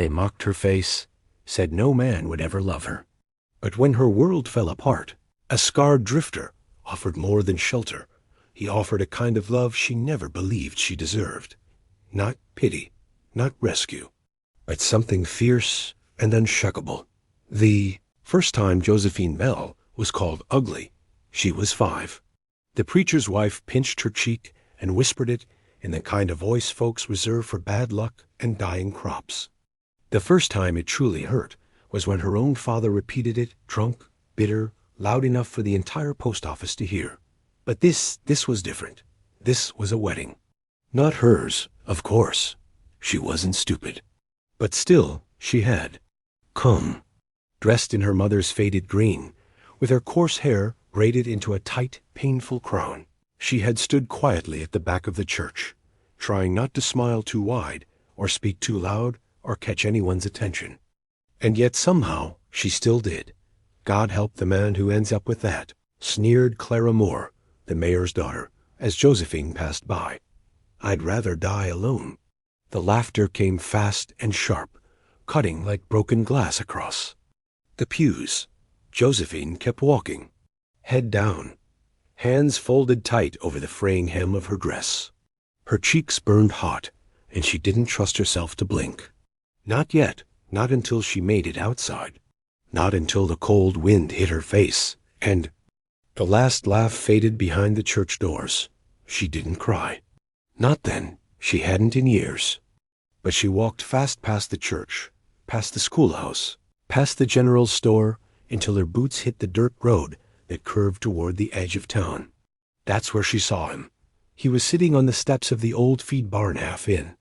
They mocked her face, said no man would ever love her. But when her world fell apart, a scarred drifter offered more than shelter. He offered a kind of love she never believed she deserved. Not pity, not rescue, but something fierce and unshakable. The first time Josephine Bell was called ugly, she was 5. The preacher's wife pinched her cheek and whispered it in the kind of voice folks reserve for bad luck and dying crops. The first time it truly hurt was when her own father repeated it, drunk, bitter, loud enough for the entire post office to hear. But this was different. This was a wedding. Not hers, of course. She wasn't stupid. But still, she had come, dressed in her mother's faded green, with her coarse hair braided into a tight, painful crown. She had stood quietly at the back of the church, trying not to smile too wide, or speak too loud, or catch anyone's attention. And yet somehow she still did. God help the man who ends up with that, sneered Clara Moore, the mayor's daughter, as Josephine passed by. I'd rather die alone. The laughter came fast and sharp, cutting like broken glass across the pews. Josephine kept walking, head down, hands folded tight over the fraying hem of her dress. Her cheeks burned hot, and she didn't trust herself to blink. Not yet, not until she made it outside. Not until the cold wind hit her face, and the last laugh faded behind the church doors. She didn't cry. Not then. She hadn't in years. But she walked fast past the church, past the schoolhouse, past the general store, until her boots hit the dirt road that curved toward the edge of town. That's where she saw him. He was sitting on the steps of the old feed barn half in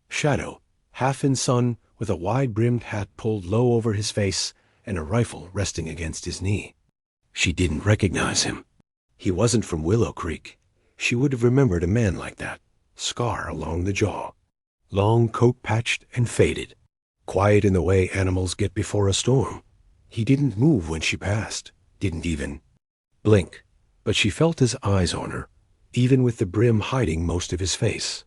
shadow, half in sun, with a wide-brimmed hat pulled low over his face and a rifle resting against his knee. She didn't recognize him. He wasn't from Willow Creek. She would have remembered a man like that, scar along the jaw, long coat patched and faded, quiet in the way animals get before a storm. He didn't move when she passed, didn't even blink, but she felt his eyes on her, even with the brim hiding most of his face.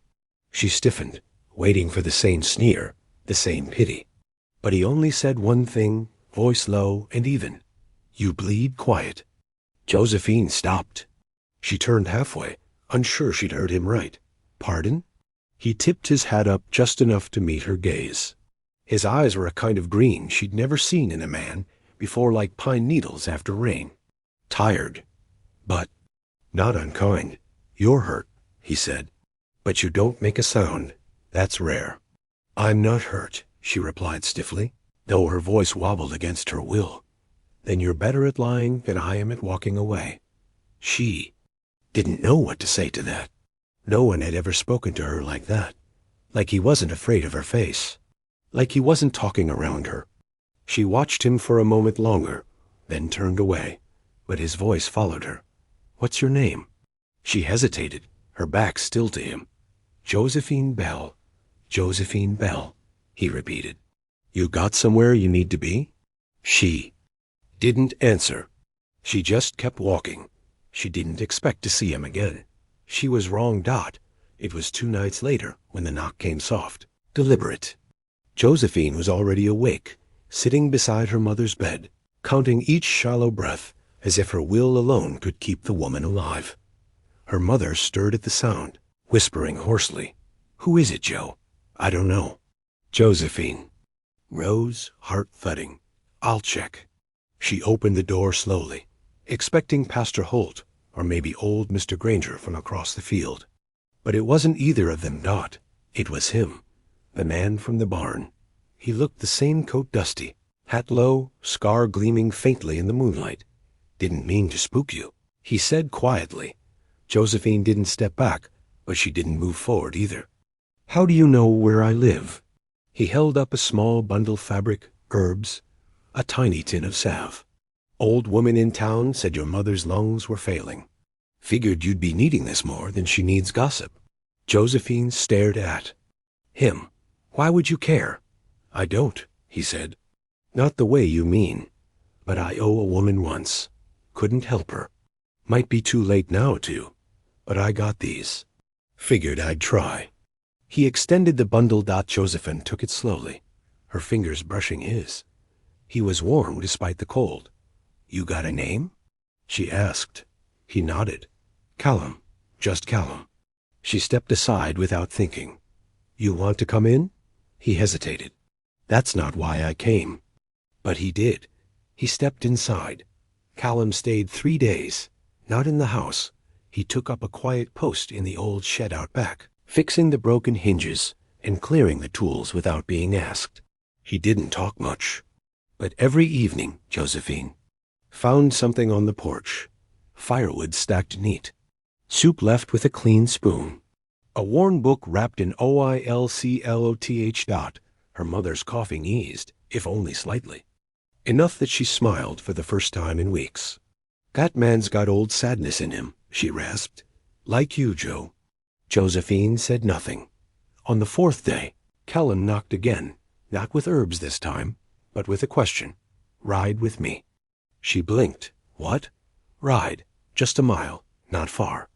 She stiffened, waiting for the same sneer, the same pity. But he only said one thing, voice low and even. You bleed quiet. Josephine stopped. She turned halfway, unsure she'd heard him right. Pardon? He tipped his hat up just enough to meet her gaze. His eyes were a kind of green she'd never seen in a man before, like pine needles after rain. Tired, but not unkind. You're hurt, he said, but you don't make a sound. That's rare. I'm not hurt, she replied stiffly, though her voice wobbled against her will. Then you're better at lying than I am at walking away. She didn't know what to say to that. No one had ever spoken to her like that. Like he wasn't afraid of her face. Like he wasn't talking around her. She watched him for a moment longer, then turned away, but his voice followed her. What's your name? She hesitated, her back still to him. Josephine Bell. Josephine Bell, he repeated. You got somewhere you need to be? She didn't answer. She just kept walking. She didn't expect to see him again. She was wrong. It was 2 nights later when the knock came soft, deliberate. Josephine was already awake, sitting beside her mother's bed, counting each shallow breath as if her will alone could keep the woman alive. Her mother stirred at the sound, whispering hoarsely, Who is it, Joe? I don't know. Josephine. Rose, heart thudding. I'll check. She opened the door slowly, expecting Pastor Holt or maybe old Mr. Granger from across the field. But it wasn't either of them, Dot. It was him, the man from the barn. He looked the same coat dusty, hat low, scar gleaming faintly in the moonlight. Didn't mean to spook you, he said quietly. Josephine didn't step back, but she didn't move forward either. How do you know where I live? He held up a small bundle fabric, herbs, a tiny tin of salve. Old woman in town said your mother's lungs were failing. Figured you'd be needing this more than she needs gossip. Josephine stared at him. Why would you care? I don't, he said. Not the way you mean. But I owe a woman once. Couldn't help her. Might be too late now, too. But I got these. Figured I'd try. He extended the bundle. Josephine took it slowly, her fingers brushing his. He was warm despite the cold. "You got a name?" she asked. He nodded. "Callum. Just Callum." She stepped aside without thinking. "You want to come in?" He hesitated. "That's not why I came." But he did. He stepped inside. Callum stayed 3 days, not in the house. He took up a quiet post in the old shed out back, fixing the broken hinges and clearing the tools without being asked. He didn't talk much. But every evening, Josephine found something on the porch. Firewood stacked neat. Soup left with a clean spoon. A worn book wrapped in oilcloth. Her mother's coughing eased, if only slightly. Enough that she smiled for the first time in weeks. "That man's got old sadness in him," she rasped. "Like you, Joe." Josephine said nothing. On the 4th day, Callum knocked again, not with herbs this time, but with a question. "Ride with me." She blinked. "What?" "Ride. Just a mile. Not far."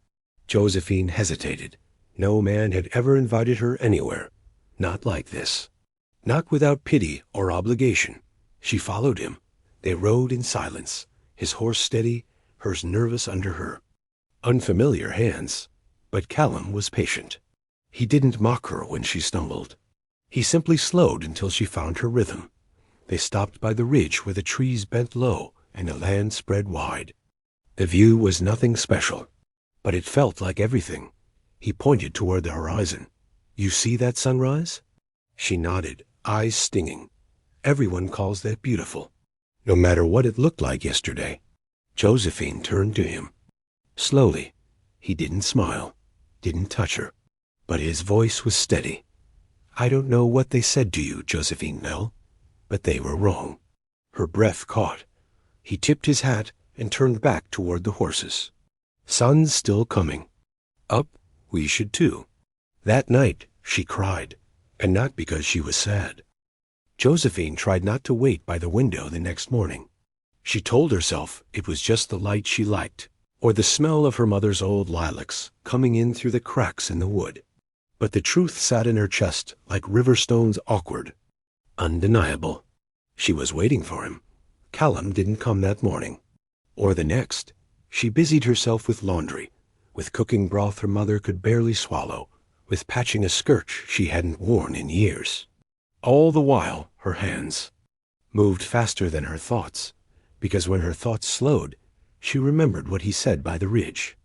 Josephine hesitated. No man had ever invited her anywhere. Not like this. Not without pity or obligation. She followed him. They rode in silence, his horse steady, hers nervous under her. Unfamiliar hands. But Callum was patient. He didn't mock her when she stumbled. He simply slowed until she found her rhythm. They stopped by the ridge where the trees bent low and the land spread wide. The view was nothing special, but it felt like everything. He pointed toward the horizon. "You see that sunrise?" She nodded, eyes stinging. "Everyone calls that beautiful, no matter what it looked like yesterday." Josephine turned to him. Slowly. He didn't smile, didn't touch her, but his voice was steady. "I don't know what they said to you, Josephine Nell, but they were wrong." Her breath caught. He tipped his hat and turned back toward the horses. "Sun's still coming. Up, we should too." That night she cried, and not because she was sad. Josephine tried not to wait by the window the next morning. She told herself it was just the light she liked, or the smell of her mother's old lilacs coming in through the cracks in the wood. But the truth sat in her chest like river stones, awkward, undeniable. She was waiting for him. Callum didn't come that morning, or the next. She busied herself with laundry, with cooking broth her mother could barely swallow, with patching a skirt she hadn't worn in years. All the while, her hands moved faster than her thoughts, because when her thoughts slowed, she remembered what he said by the ridge.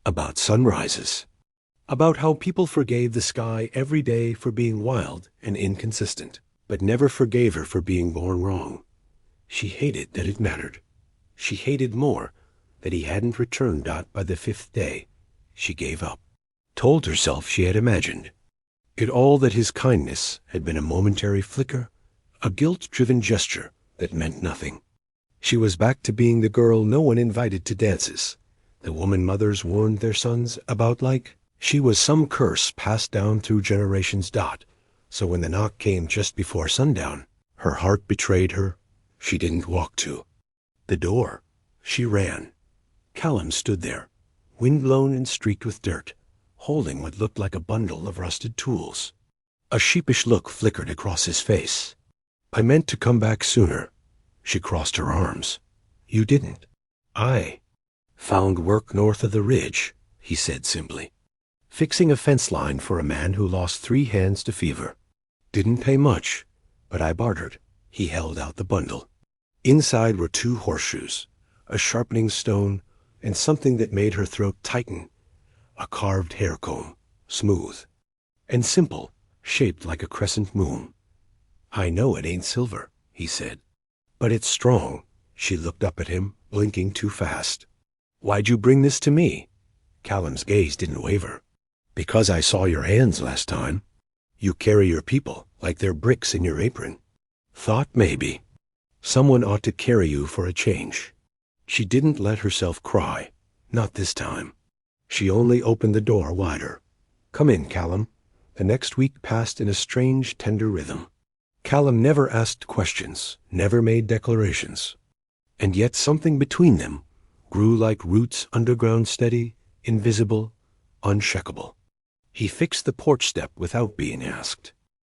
About sunrises. About how people forgave the sky every day for being wild and inconsistent, but never forgave her for being born wrong. She hated that it mattered. She hated more that he hadn't returned by the 5th day. She gave up. Told herself she had imagined it all, that his kindness had been a momentary flicker, a guilt-driven gesture that meant nothing. She was back to being the girl no one invited to dances, the woman mothers warned their sons about, like she was some curse passed down through generations. So when the knock came just before sundown, her heart betrayed her. She didn't walk to the door. She ran. Callum stood there, windblown and streaked with dirt, holding what looked like a bundle of rusted tools. A sheepish look flickered across his face. "I meant to come back sooner." She crossed her arms. "You didn't." "I found work north of the ridge," he said simply. "Fixing a fence line for a man who lost 3 hands to fever. Didn't pay much, but I bartered." He held out the bundle. Inside were 2 horseshoes, a sharpening stone, and something that made her throat tighten. A carved hair comb, smooth and simple, shaped like a crescent moon. "I know it ain't silver," he said, "but it's strong." She looked up at him, blinking too fast. "Why'd you bring this to me?" Callum's gaze didn't waver. "Because I saw your hands last time. You carry your people like they're bricks in your apron. Thought maybe someone ought to carry you for a change." She didn't let herself cry, not this time. She only opened the door wider. "Come in, Callum." The next week passed in a strange, tender rhythm. Callum never asked questions, never made declarations. And yet something between them grew like roots underground, steady, invisible, unshakable. He fixed the porch step without being asked.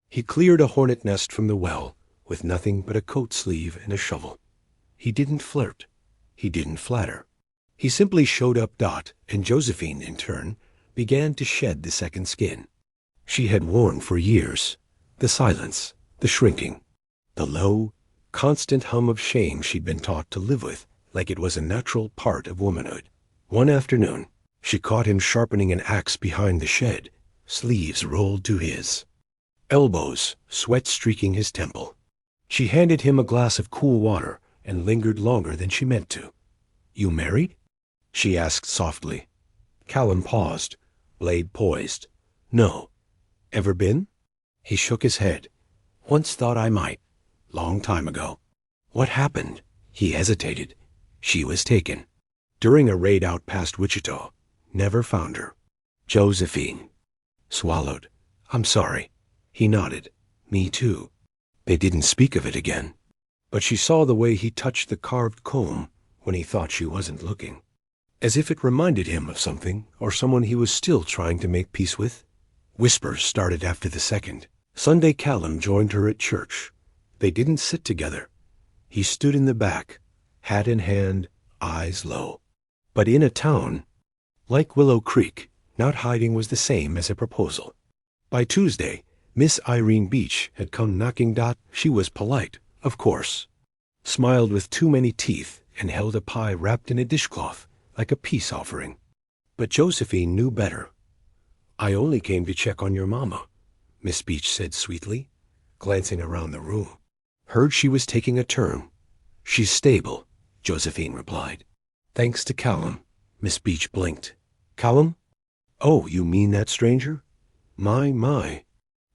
He cleared a hornet nest from the well, with nothing but a coat sleeve and a shovel. He didn't flirt. He didn't flatter. He simply showed up. And Josephine, in turn, began to shed the second skin she had worn for years, the silence, the shrinking, the low, constant hum of shame she'd been taught to live with like it was a natural part of womanhood. One afternoon, she caught him sharpening an axe behind the shed, sleeves rolled to his elbows, sweat streaking his temple. She handed him a glass of cool water and lingered longer than she meant to. "You married?" she asked softly. Callum paused, blade poised. "No." "Ever been?" He shook his head. "Once thought I might. Long time ago." "What happened?" He hesitated. "She was taken. During a raid out past Wichita. Never found her." Josephine swallowed. "I'm sorry." He nodded. "Me too." They didn't speak of it again. But she saw the way he touched the carved comb when he thought she wasn't looking, as if it reminded him of something or someone he was still trying to make peace with. Whispers started after the second. Sunday Callum joined her at church. They didn't sit together. He stood in the back, hat in hand, eyes low. But in a town like Willow Creek, not hiding was the same as a proposal. By Tuesday, Miss Irene Beach had come knocking. She was polite, of course, smiled with too many teeth, and held a pie wrapped in a dishcloth, like a peace offering. But Josephine knew better. "I only came to check on your mama," Miss Beach said sweetly, glancing around the room. "Heard she was taking a turn." "She's stable," Josephine replied. "Thanks to Callum." Miss Beach blinked. "Callum? Oh, you mean that stranger? My.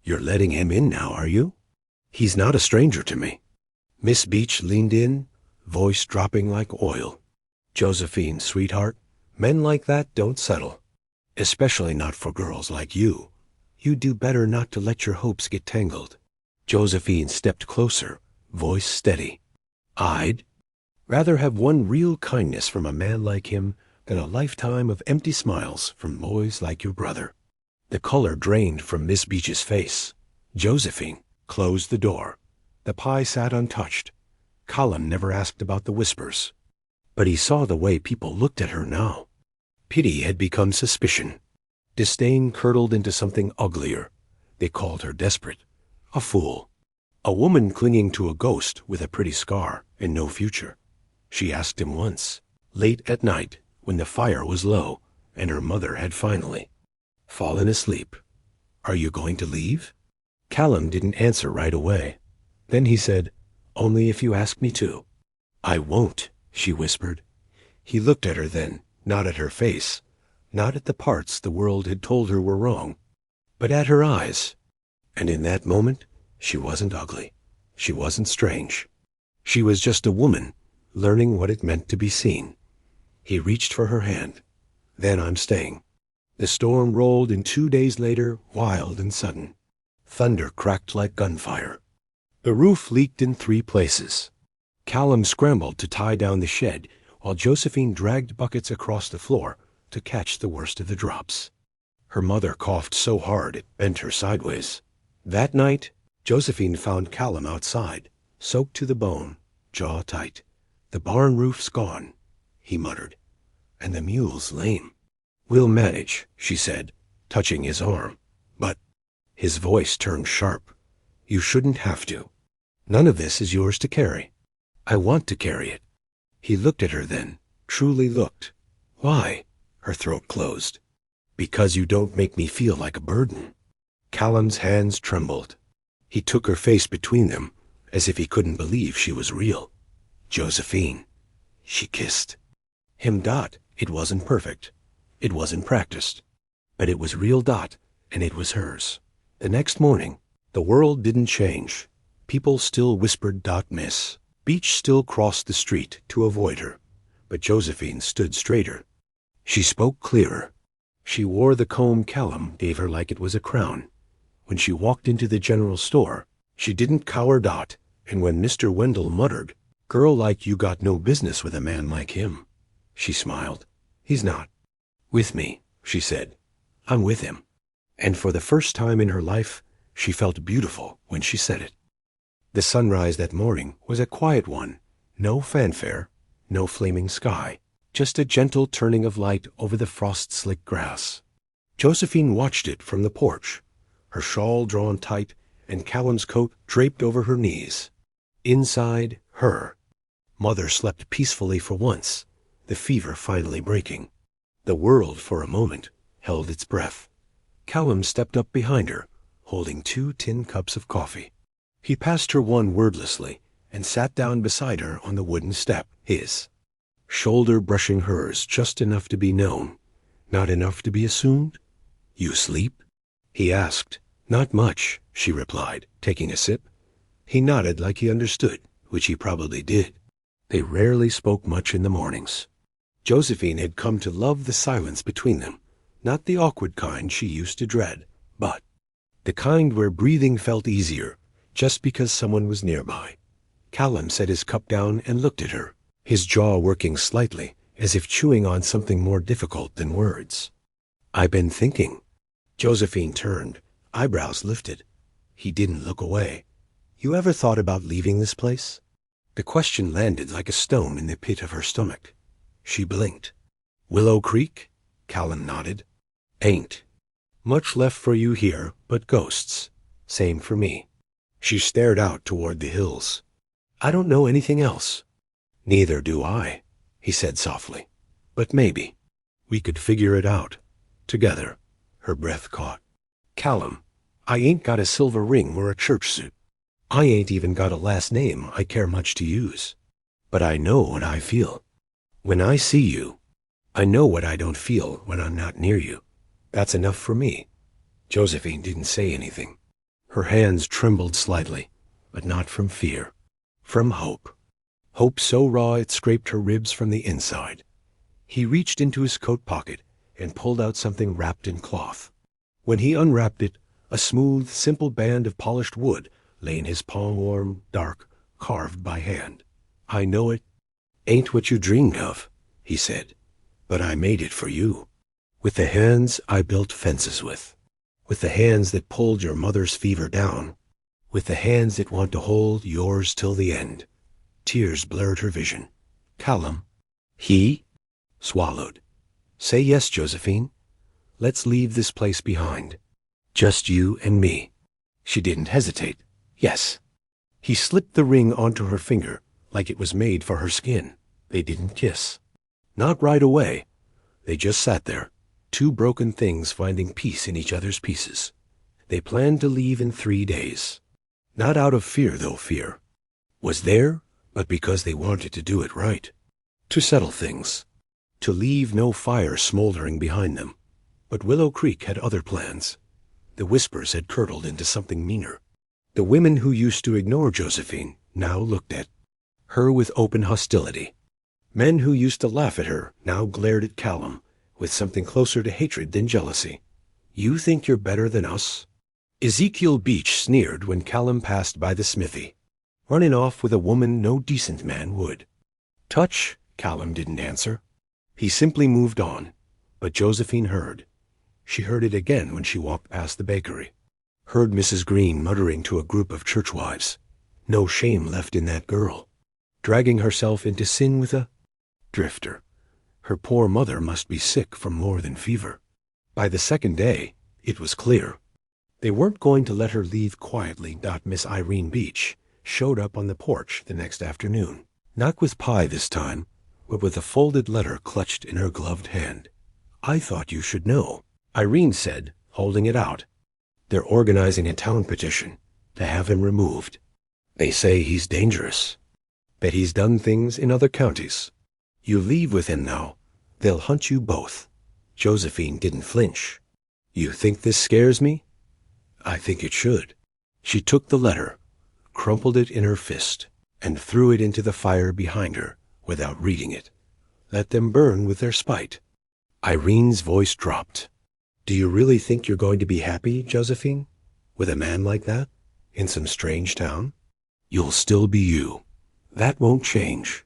You're letting him in now, are you?" "He's not a stranger to me." Miss Beach leaned in, voice dropping like oil. "Josephine, sweetheart, men like that don't settle. Especially not for girls like you. You do better not to let your hopes get tangled." Josephine stepped closer, voice steady. "I'd rather have one real kindness from a man like him than a lifetime of empty smiles from boys like your brother." The color drained from Miss Beach's face. Josephine closed the door. The pie sat untouched. Callum never asked about the whispers. But he saw the way people looked at her now. Pity had become suspicion. Disdain curdled into something uglier. They called her desperate, a fool, a woman clinging to a ghost with a pretty scar and no future. She asked him once, late at night, when the fire was low and her mother had finally fallen asleep, "Are you going to leave?" Callum didn't answer right away. Then he said, "Only if you ask me to." "I won't," she whispered. He looked at her then, not at her face, not at the parts the world had told her were wrong, but at her eyes. And in that moment, she wasn't ugly. She wasn't strange. She was just a woman, learning what it meant to be seen. He reached for her hand. "Then I'm staying." The storm rolled in 2 days later, wild and sudden. Thunder cracked like gunfire. The roof leaked in 3 places. Callum scrambled to tie down the shed, while Josephine dragged buckets across the floor to catch the worst of the drops. Her mother coughed so hard it bent her sideways. That night, Josephine found Callum outside, soaked to the bone, jaw tight. "The barn roof's gone," he muttered, "and the mule's lame." "We'll manage," she said, touching his arm. "But—" His voice turned sharp. "You shouldn't have to. None of this is yours to carry." "I want to carry it." He looked at her then, truly looked. "Why?" Her throat closed. "Because you don't make me feel like a burden." Callum's hands trembled. He took her face between them, as if he couldn't believe she was real. "Josephine." She kissed him. It wasn't perfect. It wasn't practiced. But it was real. And it was hers. The next morning, the world didn't change. People still whispered. Miss Beach still crossed the street to avoid her, but Josephine stood straighter. She spoke clearer. She wore the comb Callum gave her like it was a crown. When she walked into the general store, she didn't cower. And when Mr. Wendell muttered, "Girl like you got no business with a man like him," she smiled. "He's not with me," she said. "I'm with him." And for the first time in her life, she felt beautiful when she said it. The sunrise that morning was a quiet one. No fanfare, no flaming sky, just a gentle turning of light over the frost-slick grass. Josephine watched it from the porch, her shawl drawn tight and Callum's coat draped over her knees. Inside her, Mother slept peacefully for once, the fever finally breaking. The world, for a moment, held its breath. Callum stepped up behind her, holding 2 tin cups of coffee. He passed her one wordlessly and sat down beside her on the wooden step, his shoulder brushing hers just enough to be known, not enough to be assumed. "You sleep?" he asked. "Not much," she replied, taking a sip. He nodded like he understood, which he probably did. They rarely spoke much in the mornings. Josephine had come to love the silence between them, not the awkward kind she used to dread, but the kind where breathing felt easier just because someone was nearby. Callum set his cup down and looked at her, his jaw working slightly, as if chewing on something more difficult than words. "I've been thinking." Josephine turned, eyebrows lifted. He didn't look away. "You ever thought about leaving this place?" The question landed like a stone in the pit of her stomach. She blinked. "Willow Creek?" Callum nodded. "Ain't much left for you here but ghosts. Same for me." She stared out toward the hills. "I don't know anything else." "Neither do I," he said softly. "But maybe we could figure it out together." Her breath caught. "Callum, I ain't got a silver ring or a church suit. I ain't even got a last name I care much to use. But I know what I feel. When I see you, I know what I don't feel when I'm not near you. That's enough for me." Josephine didn't say anything. Her hands trembled slightly, but not from fear. From hope. Hope so raw it scraped her ribs from the inside. He reached into his coat pocket and pulled out something wrapped in cloth. When he unwrapped it, a smooth, simple band of polished wood lay in his palm-warm, dark, carved by hand. "I know it ain't what you dreamed of," he said, "but I made it for you. With the hands I built fences with the hands that pulled your mother's fever down, with the hands that want to hold yours till the end." Tears blurred her vision. "Callum." He swallowed. "Say yes, Josephine. Let's leave this place behind. Just you and me." She didn't hesitate. "Yes." He slipped the ring onto her finger like it was made for her skin. They didn't kiss. Not right away. They just sat there, 2 broken things finding peace in each other's pieces. They planned to leave in 3 days. Not out of fear, though fear was there, but because they wanted to do it right. To settle things. To leave no fire smoldering behind them. But Willow Creek had other plans. The whispers had curdled into something meaner. The women who used to ignore Josephine now looked at her with open hostility. Men who used to laugh at her now glared at Callum with something closer to hatred than jealousy. "You think you're better than us?" Ezekiel Beach sneered when Callum passed by the smithy, running off with a woman no decent man would. "Touch?" Callum didn't answer. He simply moved on, but Josephine heard. She heard it again when she walked past the bakery. Heard Mrs. Green muttering to a group of churchwives. No shame left in that girl. Dragging herself into sin with a drifter. Her poor mother must be sick from more than fever. By the second day, it was clear. They weren't going to let her leave quietly. Miss Irene Beach showed up on the porch the next afternoon. Not with pie this time, but with a folded letter clutched in her gloved hand. "I thought you should know," Irene said, holding it out. "They're organizing a town petition to have him removed. They say he's dangerous, that he's done things in other counties. You leave with him now, they'll hunt you both." Josephine didn't flinch. "You think this scares me?" "I think it should." She took the letter, crumpled it in her fist, and threw it into the fire behind her without reading it. "Let them burn with their spite." Irene's voice dropped. "Do you really think you're going to be happy, Josephine, with a man like that, in some strange town? You'll still be you. That won't change."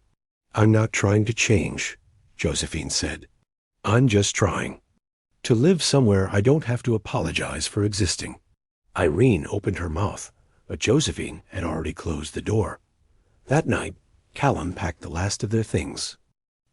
"I'm not trying to change," Josephine said. "I'm just trying to live somewhere I don't have to apologize for existing." Irene opened her mouth, but Josephine had already closed the door. That night, Callum packed the last of their things.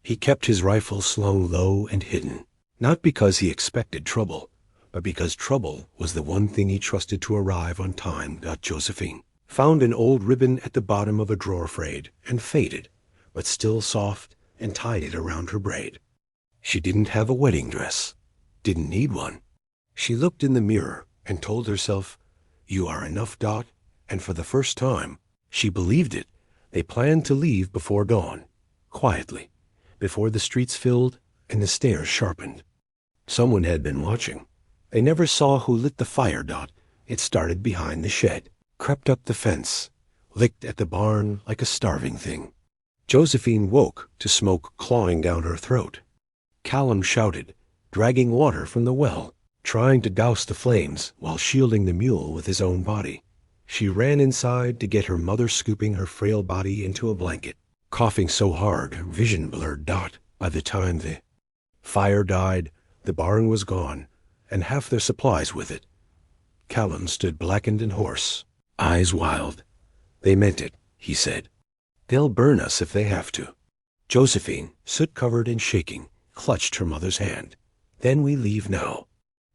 He kept his rifle slung low and hidden, not because he expected trouble, but because trouble was the one thing he trusted to arrive on time. Josephine found an old ribbon at the bottom of a drawer, frayed and faded, but still soft, and tied it around her braid. She didn't have a wedding dress, didn't need one. She looked in the mirror and told herself, "You are enough, Dot," and for the first time, she believed it. They planned to leave before dawn, quietly, before the streets filled and the stairs sharpened. Someone had been watching. They never saw who lit the fire. It started behind the shed, crept up the fence, licked at the barn like a starving thing. Josephine woke to smoke clawing down her throat. Callum shouted, dragging water from the well, trying to douse the flames while shielding the mule with his own body. She ran inside to get her mother, scooping her frail body into a blanket, coughing so hard her vision blurred. By the time the fire died, the barn was gone, and half their supplies with it. Callum stood blackened and hoarse, eyes wild. "They meant it," he said. "They'll burn us if they have to." Josephine, soot-covered and shaking, clutched her mother's hand. "Then we leave now."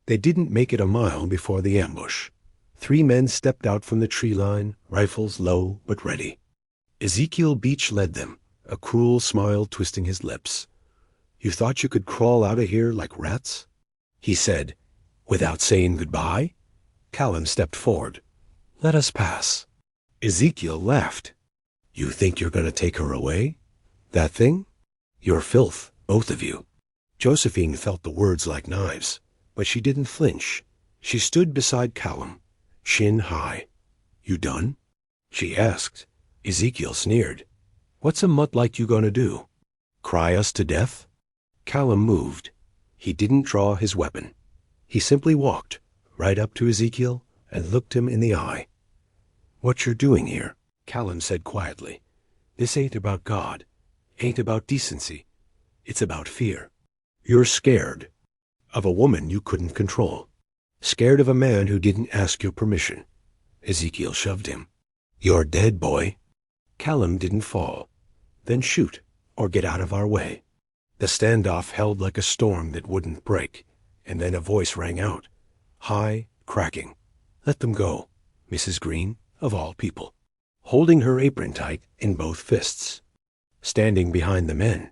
They didn't make it a mile before the ambush. 3 men stepped out from the tree line, rifles low but ready. Ezekiel Beach led them, a cruel smile twisting his lips. "You thought you could crawl out of here like rats?" he said, without saying goodbye. Callum stepped forward. "Let us pass." Ezekiel laughed. "You think you're going to take her away? That thing? You're filth, both of you." Josephine felt the words like knives, but she didn't flinch. She stood beside Callum, chin high. "You done?" she asked. Ezekiel sneered. "What's a mutt like you going to do? Cry us to death?" Callum moved. He didn't draw his weapon. He simply walked right up to Ezekiel and looked him in the eye. "What you're doing here," Callum said quietly. "This ain't about God, ain't about decency. It's about fear. You're scared of a woman you couldn't control. Scared of a man who didn't ask your permission." Ezekiel shoved him. "You're dead, boy." Callum didn't fall. "Then shoot, or get out of our way." The standoff held like a storm that wouldn't break, and then a voice rang out, high, cracking. "Let them go, Mrs. Green, of all people," holding her apron tight in both fists. Standing behind the men.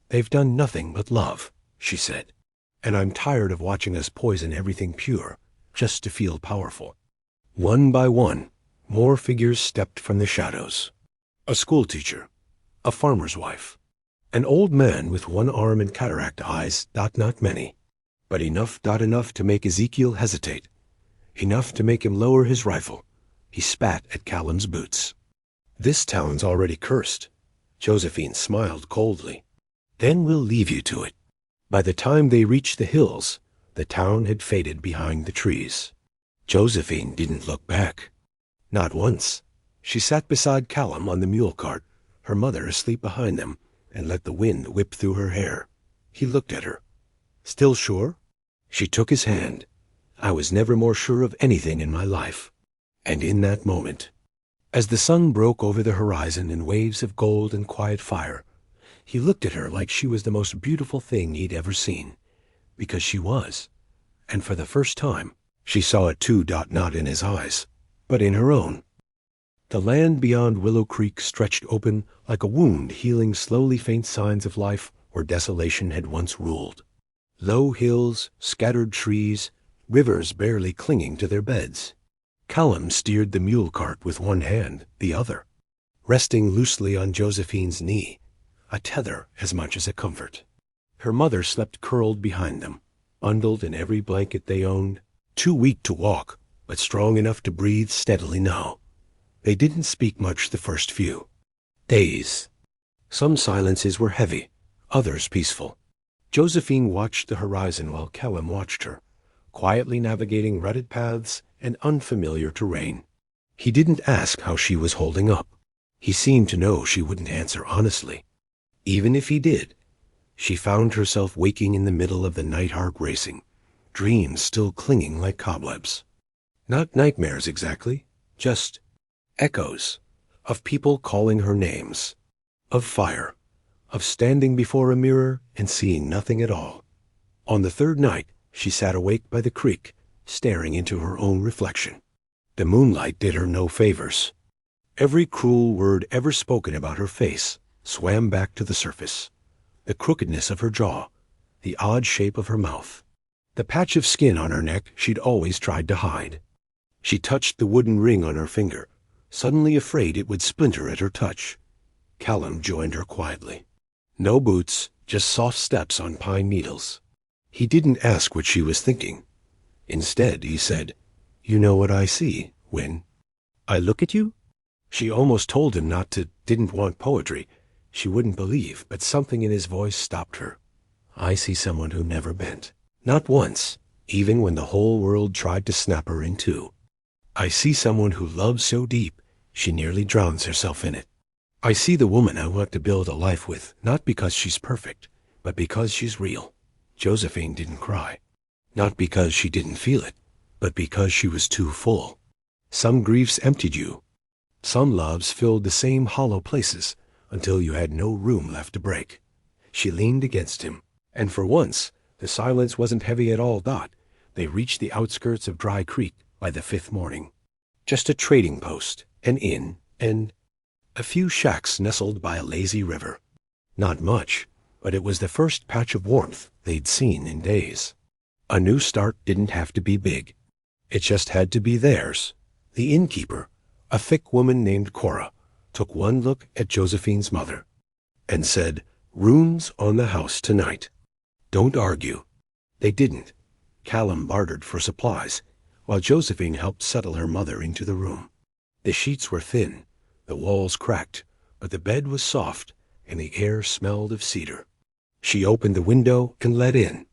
"They've done nothing but love," she said. "And I'm tired of watching us poison everything pure, just to feel powerful." One by one, more figures stepped from the shadows. A schoolteacher, a farmer's wife, an old man with one arm and cataract eyes. Not many, but enough to make Ezekiel hesitate, enough to make him lower his rifle. He spat at Callum's boots. "This town's already cursed." Josephine smiled coldly. "Then we'll leave you to it." By the time they reached the hills, the town had faded behind the trees. Josephine didn't look back. Not once. She sat beside Callum on the mule cart, her mother asleep behind them, and let the wind whip through her hair. He looked at her. "Still sure?" She took his hand. "I was never more sure of anything in my life." And in that moment, as the sun broke over the horizon in waves of gold and quiet fire, he looked at her like she was the most beautiful thing he'd ever seen, because she was. And for the first time, she saw it too. Not in his eyes, but in her own. The land beyond Willow Creek stretched open like a wound healing slowly, faint signs of life where desolation had once ruled. Low hills, scattered trees, rivers barely clinging to their beds. Callum steered the mule cart with one hand, the other, resting loosely on Josephine's knee, a tether as much as a comfort. Her mother slept curled behind them, bundled in every blanket they owned, too weak to walk, but strong enough to breathe steadily now. They didn't speak much the first few days. Some silences were heavy, others peaceful. Josephine watched the horizon while Callum watched her, quietly navigating rutted paths and unfamiliar terrain. He didn't ask how she was holding up. He seemed to know she wouldn't answer honestly. Even if he did, she found herself waking in the middle of the night heart racing, dreams still clinging like cobwebs. Not nightmares exactly, just Echoes of people calling her names, of fire, of standing before a mirror and seeing nothing at all. On the third night, she sat awake by the creek, staring into her own reflection. The moonlight did her no favors. Every cruel word ever spoken about her face swam back to the surface. The crookedness of her jaw, the odd shape of her mouth, the patch of skin on her neck she'd always tried to hide. She touched the wooden ring on her finger, suddenly afraid it would splinter at her touch. Callum joined her quietly. No boots, just soft steps on pine needles. He didn't ask what she was thinking. Instead, he said, "You know what I see when I look at you?" She almost told him didn't want poetry. She wouldn't believe, but something in his voice stopped her. "I see someone who never bent. Not once, even when the whole world tried to snap her in two. I see someone who loves so deep, she nearly drowns herself in it. I see the woman I want to build a life with, not because she's perfect, but because she's real." Josephine didn't cry. Not because she didn't feel it, but because she was too full. Some griefs emptied you. Some loves filled the same hollow places until you had no room left to break. She leaned against him, and for once, the silence wasn't heavy at all. They reached the outskirts of Dry Creek by the fifth morning. Just a trading post, an inn, and a few shacks nestled by a lazy river. Not much, but it was the first patch of warmth they'd seen in days. A new start didn't have to be big. It just had to be theirs. The innkeeper, a thick woman named Cora, took one look at Josephine's mother and said, "Rooms on the house tonight. Don't argue." They didn't. Callum bartered for supplies, while Josephine helped settle her mother into the room. The sheets were thin, the walls cracked, but the bed was soft, and the air smelled of cedar. She opened the window and let in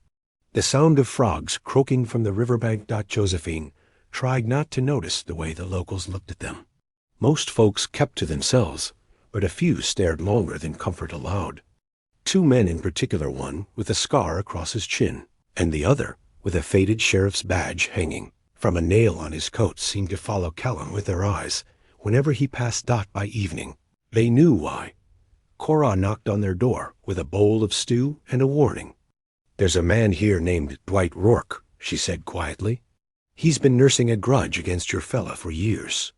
the sound of frogs croaking from the riverbank. Josephine tried not to notice the way the locals looked at them. Most folks kept to themselves, but a few stared longer than comfort allowed. Two men in particular, one with a scar across his chin, and the other with a faded sheriff's badge hanging from a nail on his coat, seemed to follow Callum with their eyes whenever he passed Dot by evening. They knew why. Cora knocked on their door with a bowl of stew and a warning. "There's a man here named Dwight Rourke," she said quietly. "He's been nursing a grudge against your fella for years."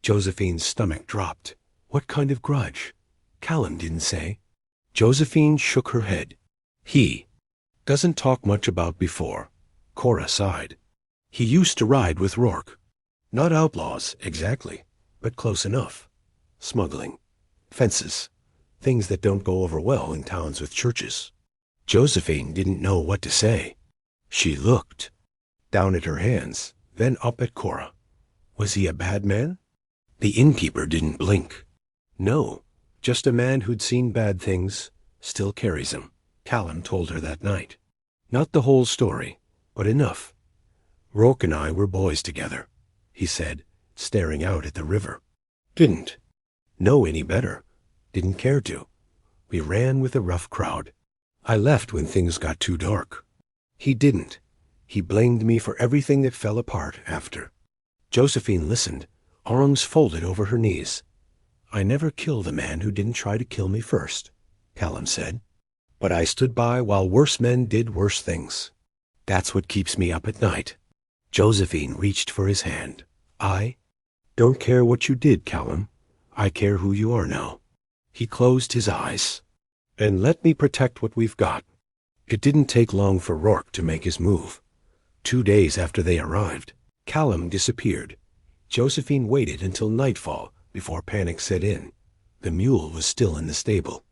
Josephine's stomach dropped. What kind of grudge? Callum didn't say. Josephine shook her head. "He doesn't talk much about before." Cora sighed. "He used to ride with Rourke. Not outlaws, exactly, but close enough. Smuggling, fences, things that don't go over well in towns with churches." Josephine didn't know what to say. She looked down at her hands, then up at Cora. Was he a bad man? The innkeeper didn't blink. "No, just a man who'd seen bad things, still carries them," Callum told her that night. "Not the whole story, but enough. Rourke and I were boys together," he said, staring out at the river. "Didn't know any better, didn't care to. We ran with a rough crowd. I left when things got too dark. He didn't. He blamed me for everything that fell apart after." Josephine listened, arms folded over her knees. "I never killed a man who didn't try to kill me first," Callum said. "But I stood by while worse men did worse things. That's what keeps me up at night." Josephine reached for his hand. "I don't care what you did, Callum. I care who you are now." He closed his eyes. "And let me protect what we've got." It didn't take long for Rourke to make his move. 2 days after they arrived, Callum disappeared. Josephine waited until nightfall before panic set in. The mule was still in the stable,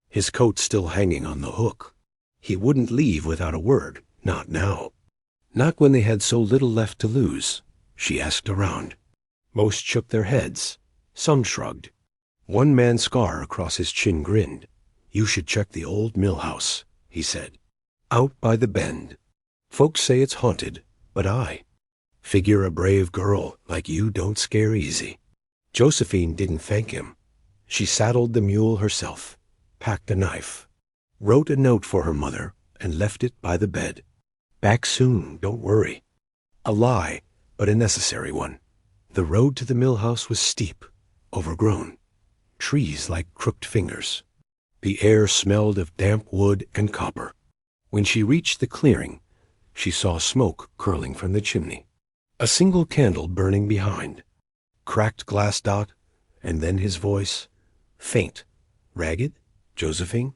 his coat still hanging on the hook. He wouldn't leave without a word, not now. Not when they had so little left to lose. She asked around. Most shook their heads. Some shrugged. One man's scar across his chin grinned. "You should check the old mill house," he said. "Out by the bend. Folks say it's haunted, but I figure a brave girl like you don't scare easy." Josephine didn't thank him. She saddled the mule herself, packed a knife, wrote a note for her mother, and left it by the bed. "Back soon, don't worry." A lie, but a necessary one. The road to the mill house was steep, overgrown. Trees like crooked fingers. The air smelled of damp wood and copper. When she reached the clearing, she saw smoke curling from the chimney. A single candle burning behind. Cracked glass dot, and then his voice. Faint. Ragged? Josephine?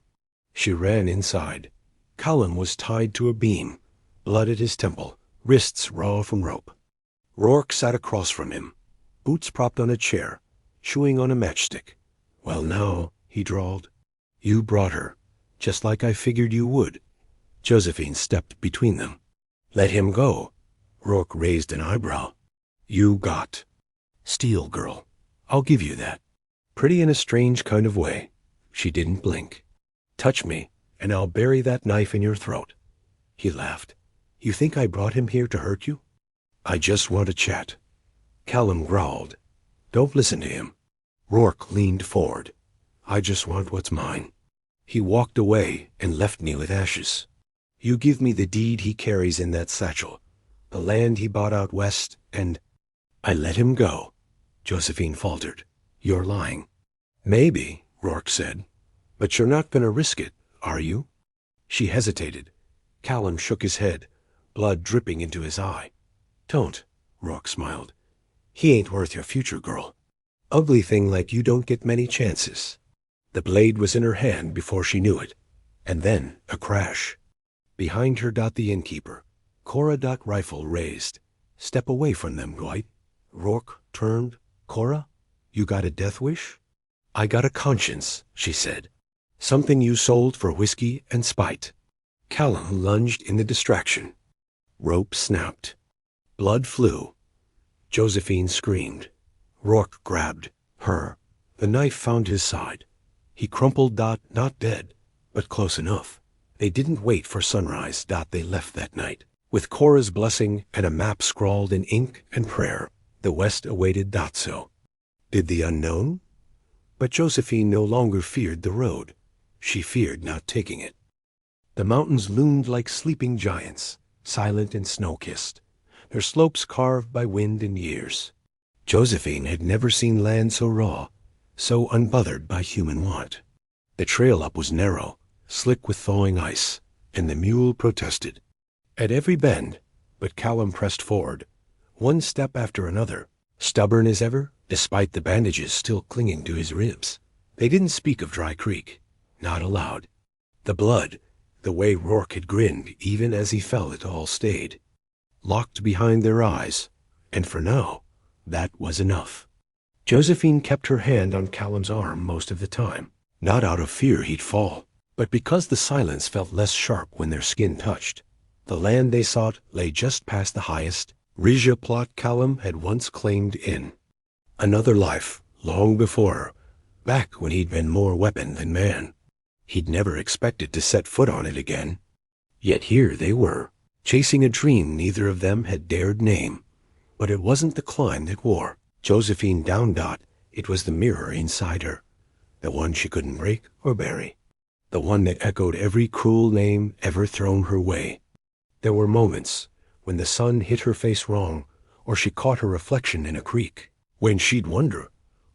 She ran inside. Callum was tied to a beam, blood at his temple, wrists raw from rope. Rourke sat across from him, boots propped on a chair, chewing on a matchstick. Well now, he drawled. You brought her, just like I figured you would. Josephine stepped between them. Let him go. Rourke raised an eyebrow. You got. Steel girl. I'll give you that. Pretty in a strange kind of way. She didn't blink. Touch me, and I'll bury that knife in your throat. He laughed. You think I brought him here to hurt you? I just want to chat. Callum growled. Don't listen to him. Rourke leaned forward. I just want what's mine. He walked away and left me with ashes. You give me the deed he carries in that satchel, the land he bought out west, and... I let him go. Josephine faltered. You're lying. Maybe, Rourke said. But you're not going to risk it, are you? She hesitated. Callum shook his head, blood dripping into his eye. Don't, Rourke smiled. He ain't worth your future, girl. Ugly thing like you don't get many chances. The blade was in her hand before she knew it. And then a crash. Behind her the innkeeper. Cora rifle raised. Step away from them, Dwight. Rourke turned. Cora, you got a death wish? I got a conscience, she said. Something you sold for whiskey and spite. Callum lunged in the distraction. Rope snapped. Blood flew. Josephine screamed. Rourke grabbed her. The knife found his side. He crumpled not dead, but close enough. They didn't wait for sunrise they left that night. With Cora's blessing and a map scrawled in ink and prayer, the West awaited so. Did the unknown? But Josephine no longer feared the road. She feared not taking it. The mountains loomed like sleeping giants, silent and snow-kissed, their slopes carved by wind and years. Josephine had never seen land so raw, so unbothered by human want. The trail up was narrow, slick with thawing ice, and the mule protested. At every bend, but Callum pressed forward, one step after another, stubborn as ever, despite the bandages still clinging to his ribs. They didn't speak of Dry Creek, not aloud. The blood, the way Rourke had grinned even as he fell, it all stayed, locked behind their eyes, and for now, that was enough. Josephine kept her hand on Callum's arm most of the time, not out of fear he'd fall, but because the silence felt less sharp when their skin touched. The land they sought lay just past the highest Ridge plot Callum had once claimed in. Another life, long before her, back when he'd been more weapon than man. He'd never expected to set foot on it again. Yet here they were, chasing a dream neither of them had dared name. But it wasn't the climb that wore Josephine down. It was the mirror inside her, the one she couldn't break or bury, the one that echoed every cruel name ever thrown her way. There were moments when the sun hit her face wrong, or she caught her reflection in a creek, when she'd wonder,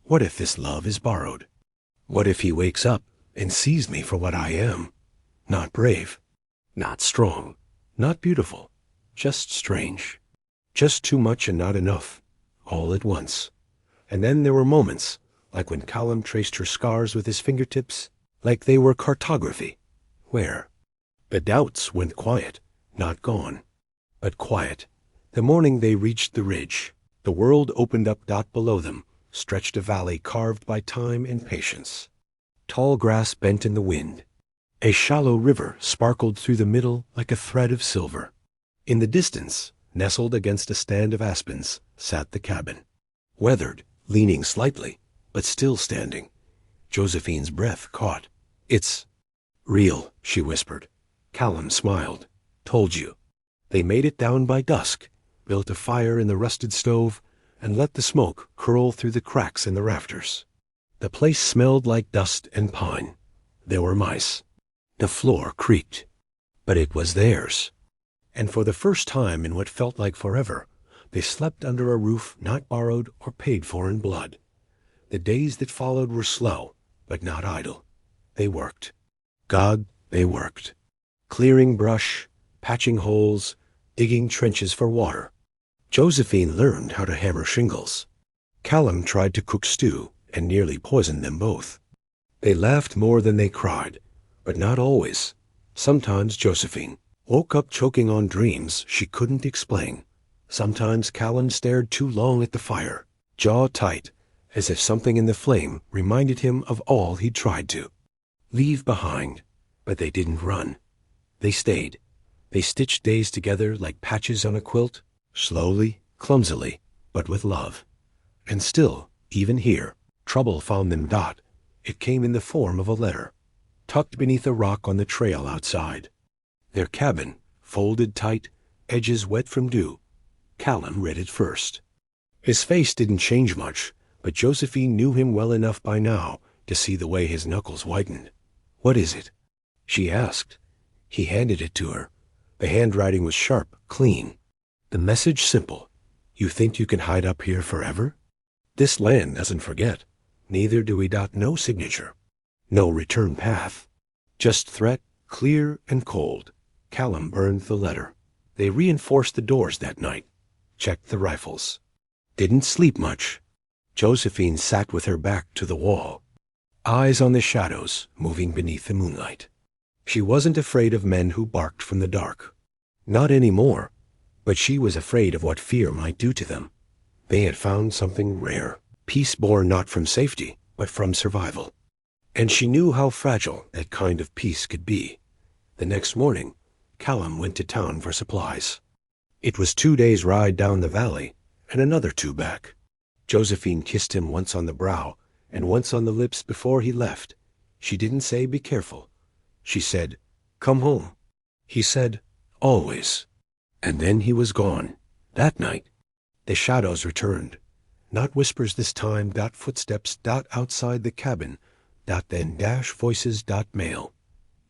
what if this love is borrowed? What if he wakes up and sees me for what I am? Not brave, not strong, not beautiful, just strange. Just too much and not enough, all at once. And then there were moments, like when Callum traced her scars with his fingertips, like they were cartography. Where? The doubts went quiet, not gone, but quiet. The morning they reached the ridge, the world opened up. Below them stretched a valley carved by time and patience. Tall grass bent in the wind. A shallow river sparkled through the middle like a thread of silver. In the distance, nestled against a stand of aspens, sat the cabin. Weathered, leaning slightly, but still standing. Josephine's breath caught. It's real, she whispered. Callum smiled. Told you. They made it down by dusk, built a fire in the rusted stove, and let the smoke curl through the cracks in the rafters. The place smelled like dust and pine. There were mice. The floor creaked. But it was theirs. And for the first time in what felt like forever, they slept under a roof not borrowed or paid for in blood. The days that followed were slow, but not idle. They worked. God, they worked. Clearing brush, patching holes, digging trenches for water. Josephine learned how to hammer shingles. Callum tried to cook stew and nearly poisoned them both. They laughed more than they cried, but not always. Sometimes Josephine woke up choking on dreams she couldn't explain. Sometimes Callum stared too long at the fire, jaw tight, as if something in the flame reminded him of all he'd tried to leave behind. But they didn't run. They stayed. They stitched days together like patches on a quilt, slowly, clumsily, but with love. And still, even here, trouble found them. It came in the form of a letter, tucked beneath a rock on the trail outside. Their cabin, folded tight, edges wet from dew. Callum read it first. His face didn't change much, but Josephine knew him well enough by now to see the way his knuckles whitened. "What is it?" she asked. He handed it to her. The handwriting was sharp, clean. The message simple. "You think you can hide up here forever? This land doesn't forget. Neither do we. No signature. No return path. Just threat, clear and cold." Callum burned the letter. They reinforced the doors that night. Checked the rifles. Didn't sleep much. Josephine sat with her back to the wall, eyes on the shadows moving beneath the moonlight. She wasn't afraid of men who barked from the dark. Not anymore. But she was afraid of what fear might do to them. They had found something rare. Peace born not from safety, but from survival. And she knew how fragile that kind of peace could be. The next morning, Callum went to town for supplies. It was 2 days' ride down the valley, and another 2 back. Josephine kissed him once on the brow, and once on the lips before he left. She didn't say, "Be careful." She said, "Come home." He said, "Always." And then he was gone. That night, the shadows returned. Not whispers this time. Footsteps. Outside the cabin. Then voices. Male.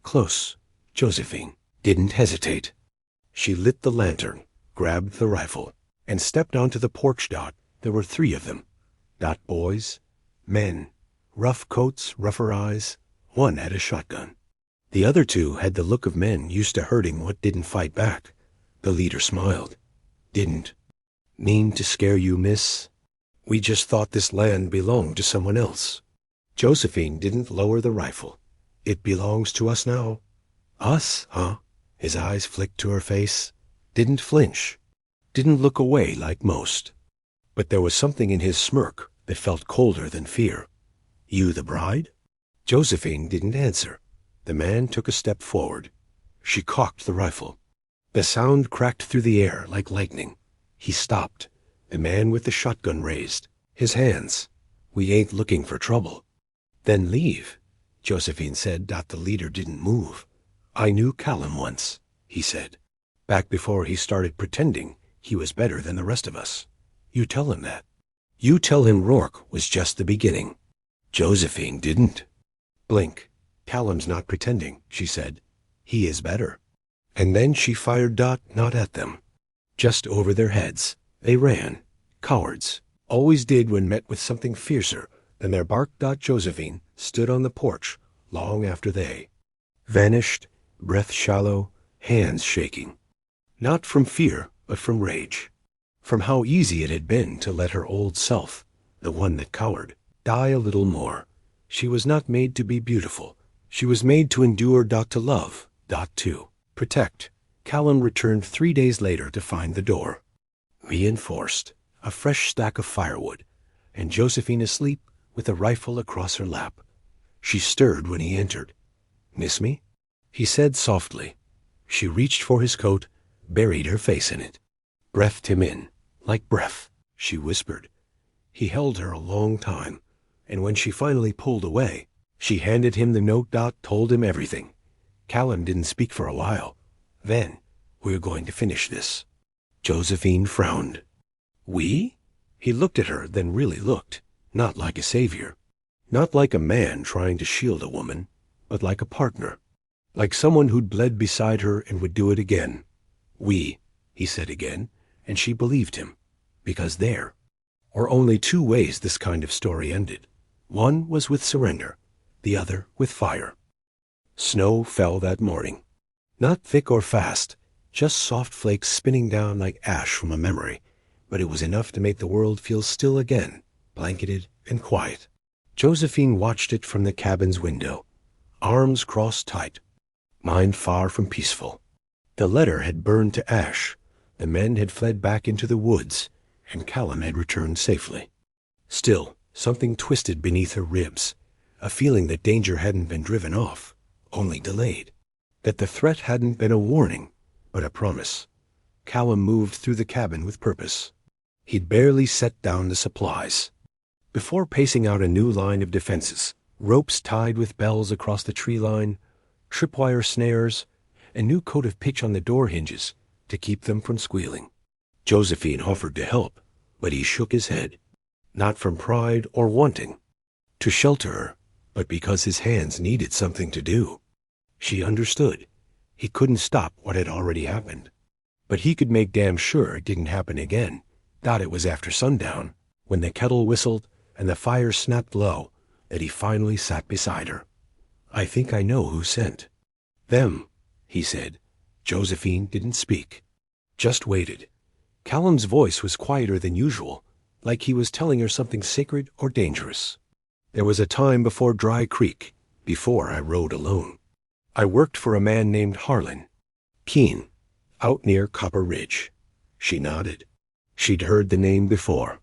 Close. Josephine didn't hesitate. She lit the lantern, grabbed the rifle, and stepped onto the porch. There were 3 of them. Boys. Men. Rough coats, rougher eyes. One had a shotgun. The other 2 had the look of men used to hurting what didn't fight back. The leader smiled. "Didn't mean to scare you, miss. We just thought this land belonged to someone else." Josephine didn't lower the rifle. "It belongs to us now." "Us, huh?" His eyes flicked to her face. Didn't flinch. Didn't look away like most. But there was something in his smirk that felt colder than fear. "You the bride?" Josephine didn't answer. The man took a step forward. She cocked the rifle. The sound cracked through the air like lightning. He stopped, the man with the shotgun raised, his hands. "We ain't looking for trouble." "Then leave," Josephine said. The leader didn't move. "I knew Callum once," he said. "Back before he started pretending he was better than the rest of us. You tell him that. You tell him Rourke was just the beginning." Josephine didn't blink. "Callum's not pretending," she said. "He is better." And then she fired. Not at them. Just over their heads. They ran. Cowards. Always did when met with something fiercer than their bark. Josephine stood on the porch long after they vanished, breath shallow, hands shaking. Not from fear, but from rage. From how easy it had been to let her old self, the one that cowered, die a little more. She was not made to be beautiful. She was made to endure. To love. To protect. Callum returned 3 days later to find the door reinforced, a fresh stack of firewood, and Josephine asleep with a rifle across her lap. She stirred when he entered. "Miss me?" he said softly. She reached for his coat, buried her face in it, breathed him in. "Like breath," she whispered. He held her a long time, and when she finally pulled away, she handed him the note. Told him everything. Callum didn't speak for a while. "Then, we're going to finish this." Josephine frowned. "We?" He looked at her, then really looked, not like a savior. Not like a man trying to shield a woman, but like a partner. Like someone who'd bled beside her and would do it again. "We," he said again, and she believed him. Because there, or only two ways this kind of story ended. One was with surrender, the other with fire. Snow fell that morning. Not thick or fast, just soft flakes spinning down like ash from a memory, but it was enough to make the world feel still again, blanketed and quiet. Josephine watched it from the cabin's window, arms crossed tight, mind far from peaceful. The letter had burned to ash, the men had fled back into the woods, and Callum had returned safely. Still, something twisted beneath her ribs, a feeling that danger hadn't been driven off, only delayed, that the threat hadn't been a warning, but a promise. Callum moved through the cabin with purpose. He'd barely set down the supplies. Before pacing out a new line of defenses, ropes tied with bells across the tree line, tripwire snares, a new coat of pitch on the door hinges to keep them from squealing. Josephine offered to help, but he shook his head, not from pride or wanting to shelter her, but because his hands needed something to do. She understood. He couldn't stop what had already happened, but he could make damn sure it didn't happen again. Thought it was after sundown, when the kettle whistled and the fire snapped low, that he finally sat beside her. "I think I know who sent them," he said. Josephine didn't speak, just waited. Callum's voice was quieter than usual, like he was telling her something sacred or dangerous. "There was a time before Dry Creek, before I rode alone. I worked for a man named Harlan, Keene, out near Copper Ridge." She nodded. She'd heard the name before.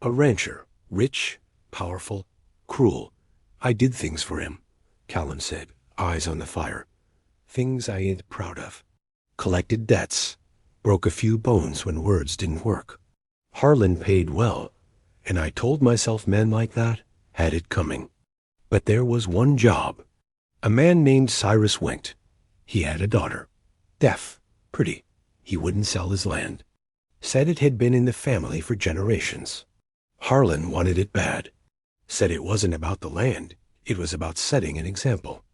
"A rancher, rich, powerful, cruel. I did things for him," Callum said, eyes on the fire. "Things I ain't proud of. Collected debts, broke a few bones when words didn't work. Harlan paid well, and I told myself men like that had it coming. But there was one job. A man named Cyrus winked. He had a daughter. Deaf, pretty. He wouldn't sell his land. Said it had been in the family for generations. Harlan wanted it bad. Said it wasn't about the land, it was about setting an example.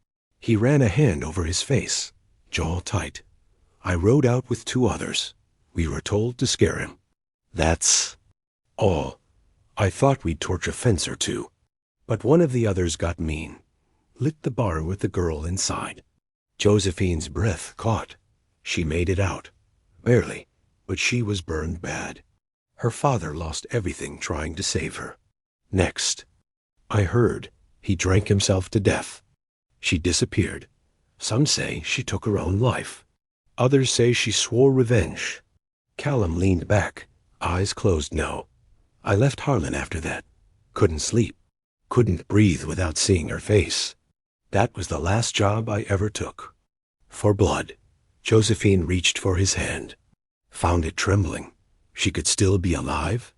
He ran a hand over his face, jaw tight. I rode out with two others. We were told to scare him. That's all. I thought we'd torch a fence or two. But one of the others got mean. Lit the bar with the girl inside. Josephine's breath caught. She made it out. Barely, but she was burned bad. Her father lost everything trying to save her. Next, I heard he drank himself to death. She disappeared. Some say she took her own life. Others say she swore revenge. Callum leaned back, eyes closed now. I left Harlan after that. Couldn't sleep. Couldn't breathe without seeing her face. That was the last job I ever took. For blood. Josephine reached for his hand. Found it trembling. She could still be alive?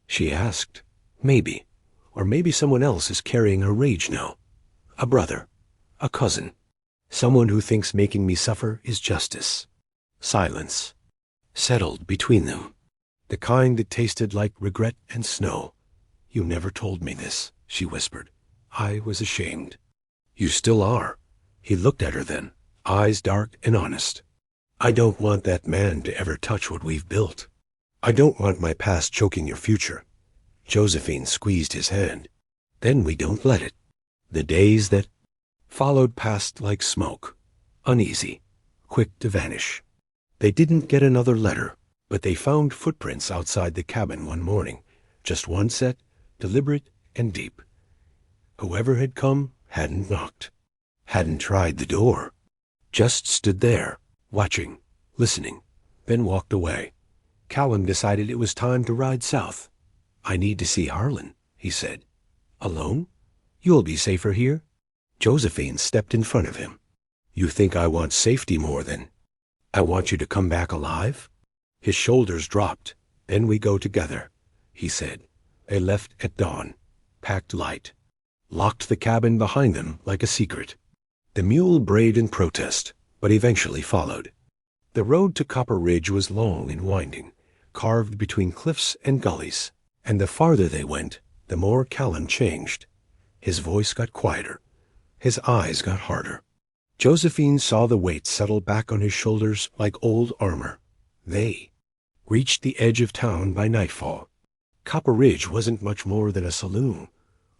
She asked. Maybe. Or maybe someone else is carrying her rage now. A brother. A cousin. Someone who thinks making me suffer is justice. Silence. Settled between them. The kind that tasted like regret and snow. "You never told me this," she whispered. I was ashamed. "You still are." He looked at her then, eyes dark and honest. "I don't want that man to ever touch what we've built. I don't want my past choking your future." Josephine squeezed his hand. "Then we don't let it." The days that followed passed like smoke, uneasy, quick to vanish. They didn't get another letter, but they found footprints outside the cabin one morning, just one set, deliberate and deep. Whoever had come hadn't knocked, hadn't tried the door, just stood there, watching, listening, then walked away. Callum decided it was time to ride south. "I need to see Harlan," he said. "Alone? You'll be safer here." Josephine stepped in front of him. "You think I want safety more than I want you to come back alive?" His shoulders dropped. "Then we go together," he said. They left at dawn, packed light, locked the cabin behind them like a secret. The mule brayed in protest, but eventually followed. The road to Copper Ridge was long and winding, carved between cliffs and gullies, and the farther they went, the more Callum changed. His voice got quieter. His eyes got harder. Josephine saw the weight settle back on his shoulders like old armor. They reached the edge of town by nightfall. Copper Ridge wasn't much more than a saloon,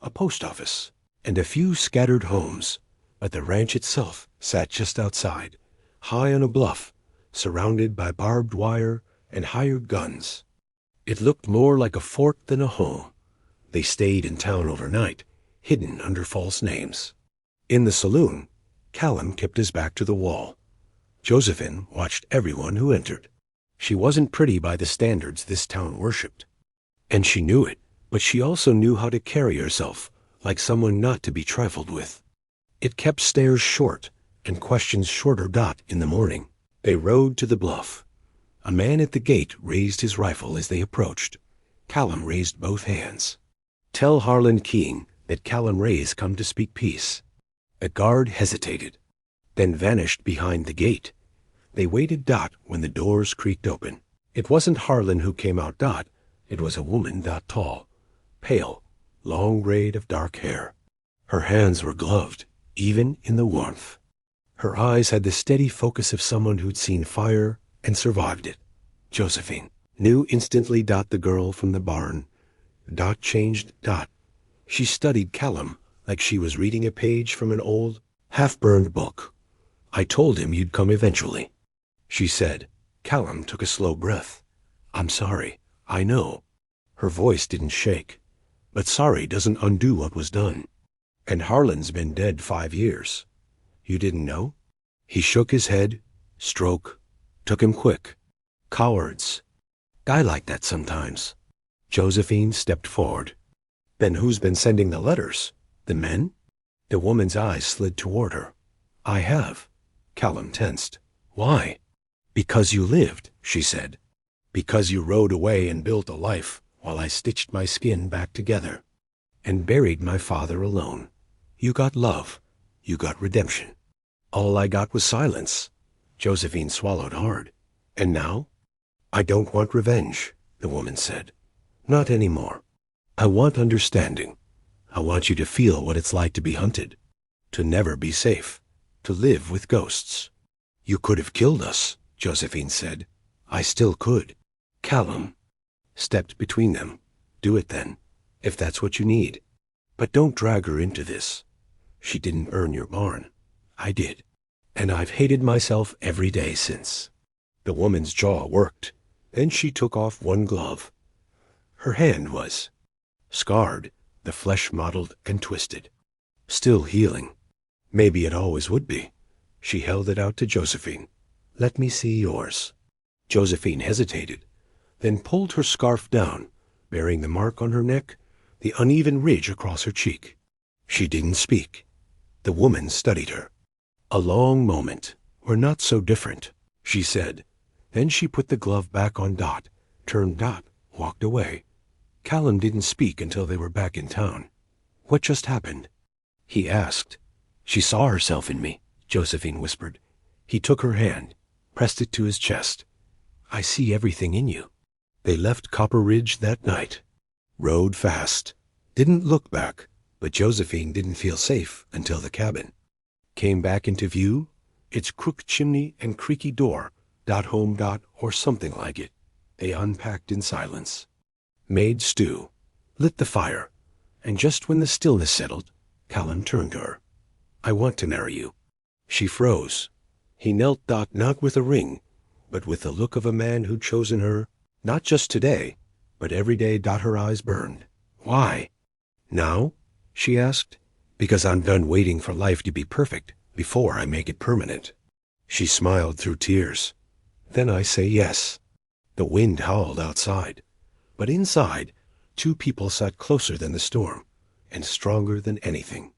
a post office, and a few scattered homes, but the ranch itself sat just outside, high on a bluff, surrounded by barbed wire and hired guns. It looked more like a fort than a home. They stayed in town overnight, hidden under false names. In the saloon, Callum kept his back to the wall. Josephine watched everyone who entered. She wasn't pretty by the standards this town worshipped, and she knew it, but she also knew how to carry herself like someone not to be trifled with. It kept stares short and questions shorter. In the morning, they rode to the bluff. A man at the gate raised his rifle as they approached. Callum raised both hands. "Tell Harlan King that Callum Ray's come to speak peace." A guard hesitated, then vanished behind the gate. They waited. When the doors creaked open. It wasn't Harlan who came out. It was a woman tall, pale, long braid of dark hair. Her hands were gloved, even in the warmth. Her eyes had the steady focus of someone who'd seen fire and survived it. Josephine knew instantly. The girl from the barn. Changed. She studied Callum like she was reading a page from an old, half-burned book. "I told him you'd come eventually," she said. Callum took a slow breath. "I'm sorry. I know." Her voice didn't shake. "But sorry doesn't undo what was done. And Harlan's been dead 5 years. You didn't know?" He shook his head. Stroke. Took him quick. "Cowards. Guy like that sometimes." Josephine stepped forward. "Then who's been sending the letters? The men?" The woman's eyes slid toward her. "I have." Callum tensed. "Why?" "Because you lived," she said. "Because you rode away and built a life while I stitched my skin back together and buried my father alone. You got love. You got redemption. All I got was silence." Josephine swallowed hard. "And now?" "I don't want revenge," the woman said. "Not anymore. I want understanding. I want you to feel what it's like to be hunted, to never be safe, to live with ghosts." "You could have killed us," Josephine said. "I still could." Callum stepped between them. "Do it then, if that's what you need. But don't drag her into this. She didn't earn your barn. I did. And I've hated myself every day since." The woman's jaw worked. Then she took off one glove. Her hand was scarred, the flesh mottled and twisted. Still healing. Maybe it always would be. She held it out to Josephine. "Let me see yours." Josephine hesitated, then pulled her scarf down, bearing the mark on her neck, the uneven ridge across her cheek. She didn't speak. The woman studied her. "A long moment. We're not so different," she said. Then she put the glove back on. Turned. Walked away. Callum didn't speak until they were back in town. "What just happened?" he asked. "She saw herself in me," Josephine whispered. He took her hand, pressed it to his chest. "I see everything in you." They left Copper Ridge that night. Rode fast. Didn't look back, but Josephine didn't feel safe until the cabin came back into view, its crooked chimney and creaky door. Home. Or something like it. They unpacked in silence. Made stew. Lit the fire. And just when the stillness settled, Callum turned to her. "I want to marry you." She froze. He knelt. Not with a ring, but with the look of a man who'd chosen her, not just today, but every day. Her eyes burned. "Why?" "Now?" she asked. "Because I'm done waiting for life to be perfect before I make it permanent." She smiled through tears. "Then I say yes." The wind howled outside, but inside, 2 people sat closer than the storm and stronger than anything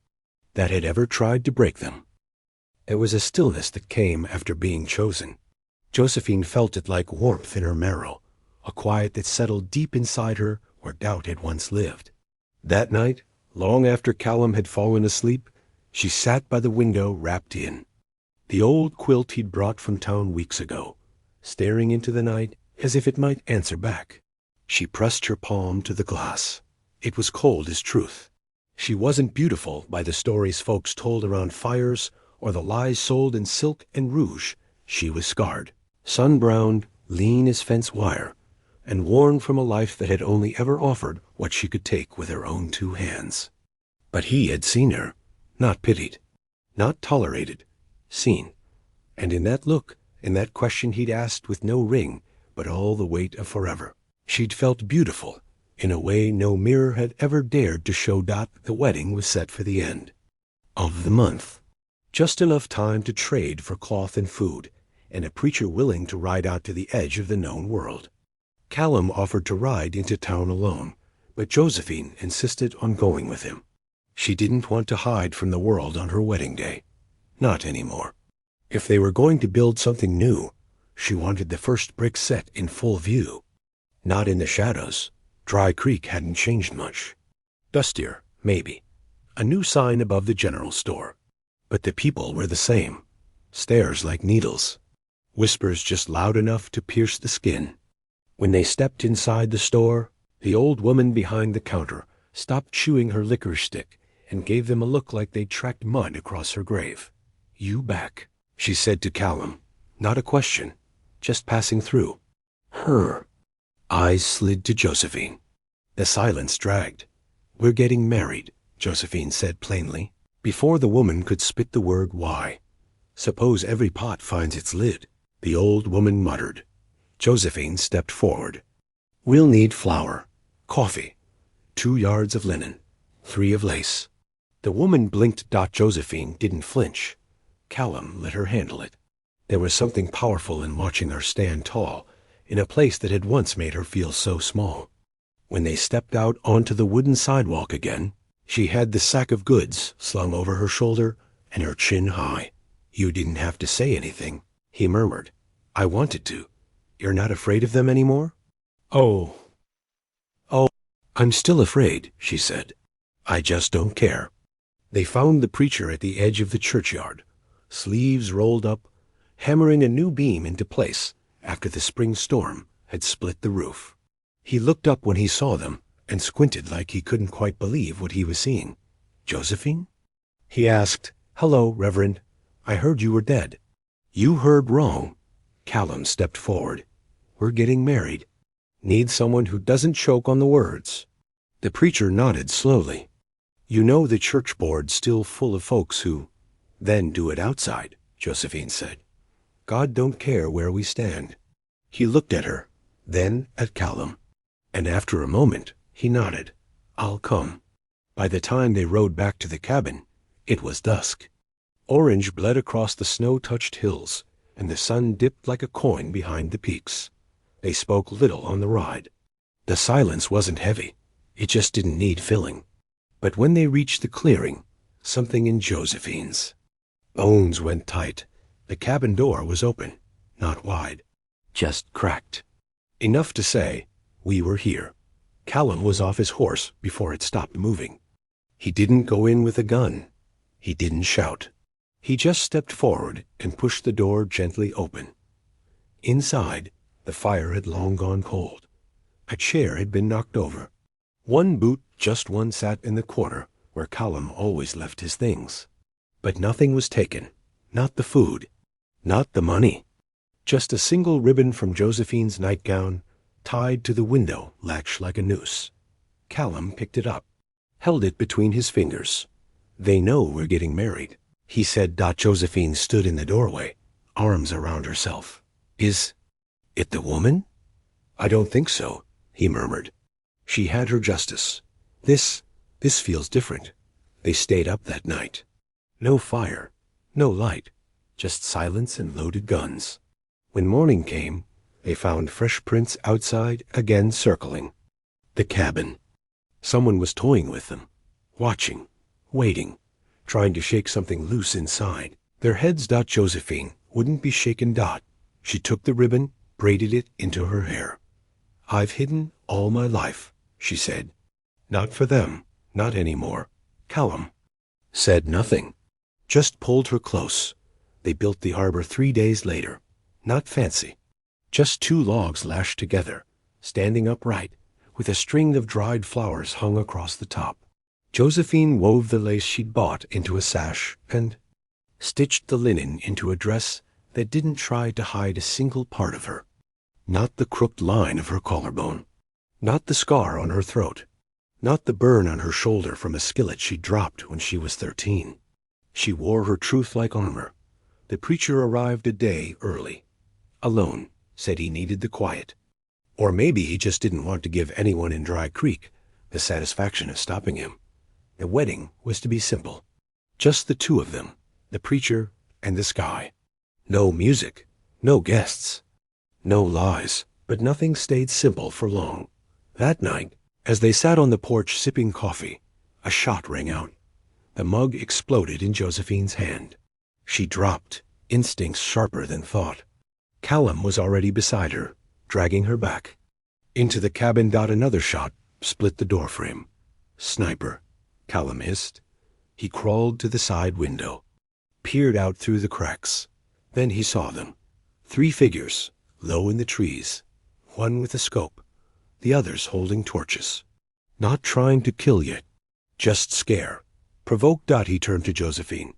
that had ever tried to break them. It was a stillness that came after being chosen. Josephine felt it like warmth in her marrow, a quiet that settled deep inside her where doubt had once lived. That night, long after Callum had fallen asleep, she sat by the window wrapped in the old quilt he'd brought from town weeks ago, staring into the night as if it might answer back. She pressed her palm to the glass. It was cold as truth. She wasn't beautiful by the stories folks told around fires or the lies sold in silk and rouge. She was scarred, sun-browned, lean as fence wire, and worn from a life that had only ever offered what she could take with her own 2 hands. But he had seen her, not pitied, not tolerated, seen. And in that look, in that question he'd asked with no ring, but all the weight of forever, she'd felt beautiful in a way no mirror had ever dared to show Dot the wedding was set for the end of the month. Just enough time to trade for cloth and food, and a preacher willing to ride out to the edge of the known world. Callum offered to ride into town alone, but Josephine insisted on going with him. She didn't want to hide from the world on her wedding day. Not anymore. If they were going to build something new, she wanted the first brick set in full view. Not in the shadows. Dry Creek hadn't changed much. Dustier, maybe. A new sign above the general store. But the people were the same. Stares like needles. Whispers just loud enough to pierce the skin. When they stepped inside the store, the old woman behind the counter stopped chewing her licorice stick and gave them a look like they'd tracked mud across her grave. "You back," she said to Callum. Not a question, just passing through. Her eyes slid to Josephine. The silence dragged. "We're getting married," Josephine said plainly, before the woman could spit the word why. "Suppose every pot finds its lid," the old woman muttered. Josephine stepped forward. "We'll need flour, coffee, 2 yards of linen, 3 of lace." The woman blinked. Josephine didn't flinch. Callum let her handle it. There was something powerful in watching her stand tall in a place that had once made her feel so small. When they stepped out onto the wooden sidewalk again, she had the sack of goods slung over her shoulder and her chin high. "You didn't have to say anything," he murmured. "I wanted to. You're not afraid of them anymore?" Oh, I'm still afraid," she said. "I just don't care." They found the preacher at the edge of the churchyard, sleeves rolled up, hammering a new beam into place after the spring storm had split the roof. He looked up when he saw them and squinted like he couldn't quite believe what he was seeing. "Josephine?" He asked. "Hello, Reverend. I heard you were dead." "You heard wrong." Callum stepped forward. "We're getting married. Need someone who doesn't choke on the words." The preacher nodded slowly. "You know the church board's still full of folks who then do it outside," Josephine said. "God don't care where we stand." He looked at her, then at Callum, and after a moment he nodded. "I'll come." By the time they rode back to the cabin, it was dusk. Orange bled across the snow-touched hills, and the sun dipped like a coin behind the peaks. They spoke little on the ride. The silence wasn't heavy. It just didn't need filling. But when they reached the clearing, something in Josephine's bones went tight. The cabin door was open, not wide, just cracked. Enough to say, "We were here." Callum was off his horse before it stopped moving. He didn't go in with a gun. He didn't shout. He just stepped forward and pushed the door gently open. Inside, the fire had long gone cold. A chair had been knocked over. One boot, just one, sat in the corner where Callum always left his things. But nothing was taken. Not the food. Not the money. Just a single ribbon from Josephine's nightgown, tied to the window latch like a noose. Callum picked it up, held it between his fingers. "They know we're getting married," he said. Josephine stood in the doorway, arms around herself. "Is it the woman?" "I don't think so," he murmured. "She had her justice. This feels different." They stayed up that night. No fire, no light, just silence and loaded guns. When morning came, they found fresh prints outside, again circling the cabin. Someone was toying with them, watching, waiting, trying to shake something loose inside. Their heads. Josephine wouldn't be shaken. She took the ribbon, braided it into her hair. "I've hidden all my life," she said. "Not for them, not anymore." Callum said nothing, just pulled her close. They built the harbor 3 days later. Not fancy, just 2 logs lashed together, standing upright, with a string of dried flowers hung across the top. Josephine wove the lace she'd bought into a sash and stitched the linen into a dress that didn't try to hide a single part of her. Not the crooked line of her collarbone. Not the scar on her throat. Not the burn on her shoulder from a skillet she dropped when she was 13. She wore her truth like armor. The preacher arrived a day early. Alone, said he needed the quiet. Or maybe he just didn't want to give anyone in Dry Creek the satisfaction of stopping him. The wedding was to be simple. Just the two of them, the preacher and the sky. No music, no guests, no lies, but nothing stayed simple for long. That night, as they sat on the porch sipping coffee, a shot rang out. The mug exploded in Josephine's hand. She dropped, instincts sharper than thought. Callum was already beside her, dragging her back. Into the cabin. Another shot split the doorframe. Sniper, Callum hissed. He crawled to the side window, peered out through the cracks. Then he saw them. 3 figures, low in the trees, one with a scope, the others holding torches. Not trying to kill yet, just scare. Provoked. He turned to Josephine.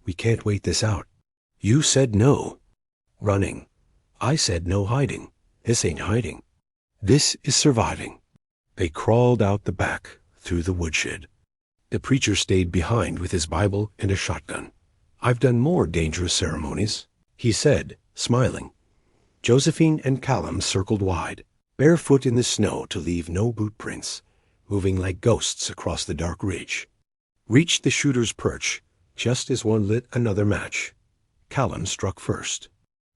We can't wait this out. You said no. Running. I said no hiding. This ain't hiding. This is surviving. They crawled out the back, through the woodshed. The preacher stayed behind with his Bible and a shotgun. I've done more dangerous ceremonies, he said, smiling. Josephine and Callum circled wide, barefoot in the snow to leave no boot prints, moving like ghosts across the dark ridge. Reached the shooter's perch, just as one lit another match. Callum struck first.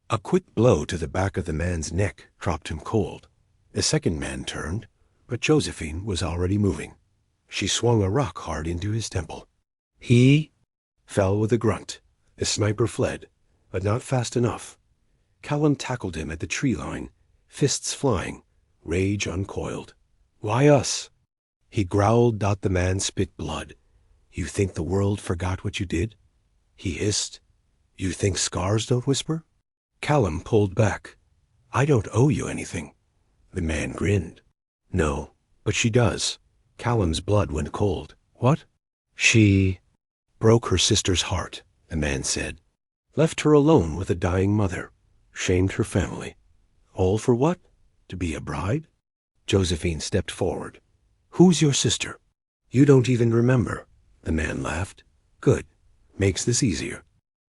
A quick blow to the back of the man's neck dropped him cold. The second man turned, but Josephine was already moving. She swung a rock hard into his temple. He fell with a grunt. The sniper fled, but not fast enough. Callum tackled him at the tree line, fists flying, rage uncoiled. Why us? He growled. The man spit blood. You think the world forgot what you did? He hissed. You think scars don't whisper? Callum pulled back. I don't owe you anything. The man grinned. No, but she does. Callum's blood went cold. What? She broke her sister's heart, the man said. Left her alone with a dying mother. Shamed her family. All for what? To be a bride? Josephine stepped forward. Who's your sister? You don't even remember. The man laughed. Good. Makes this easier.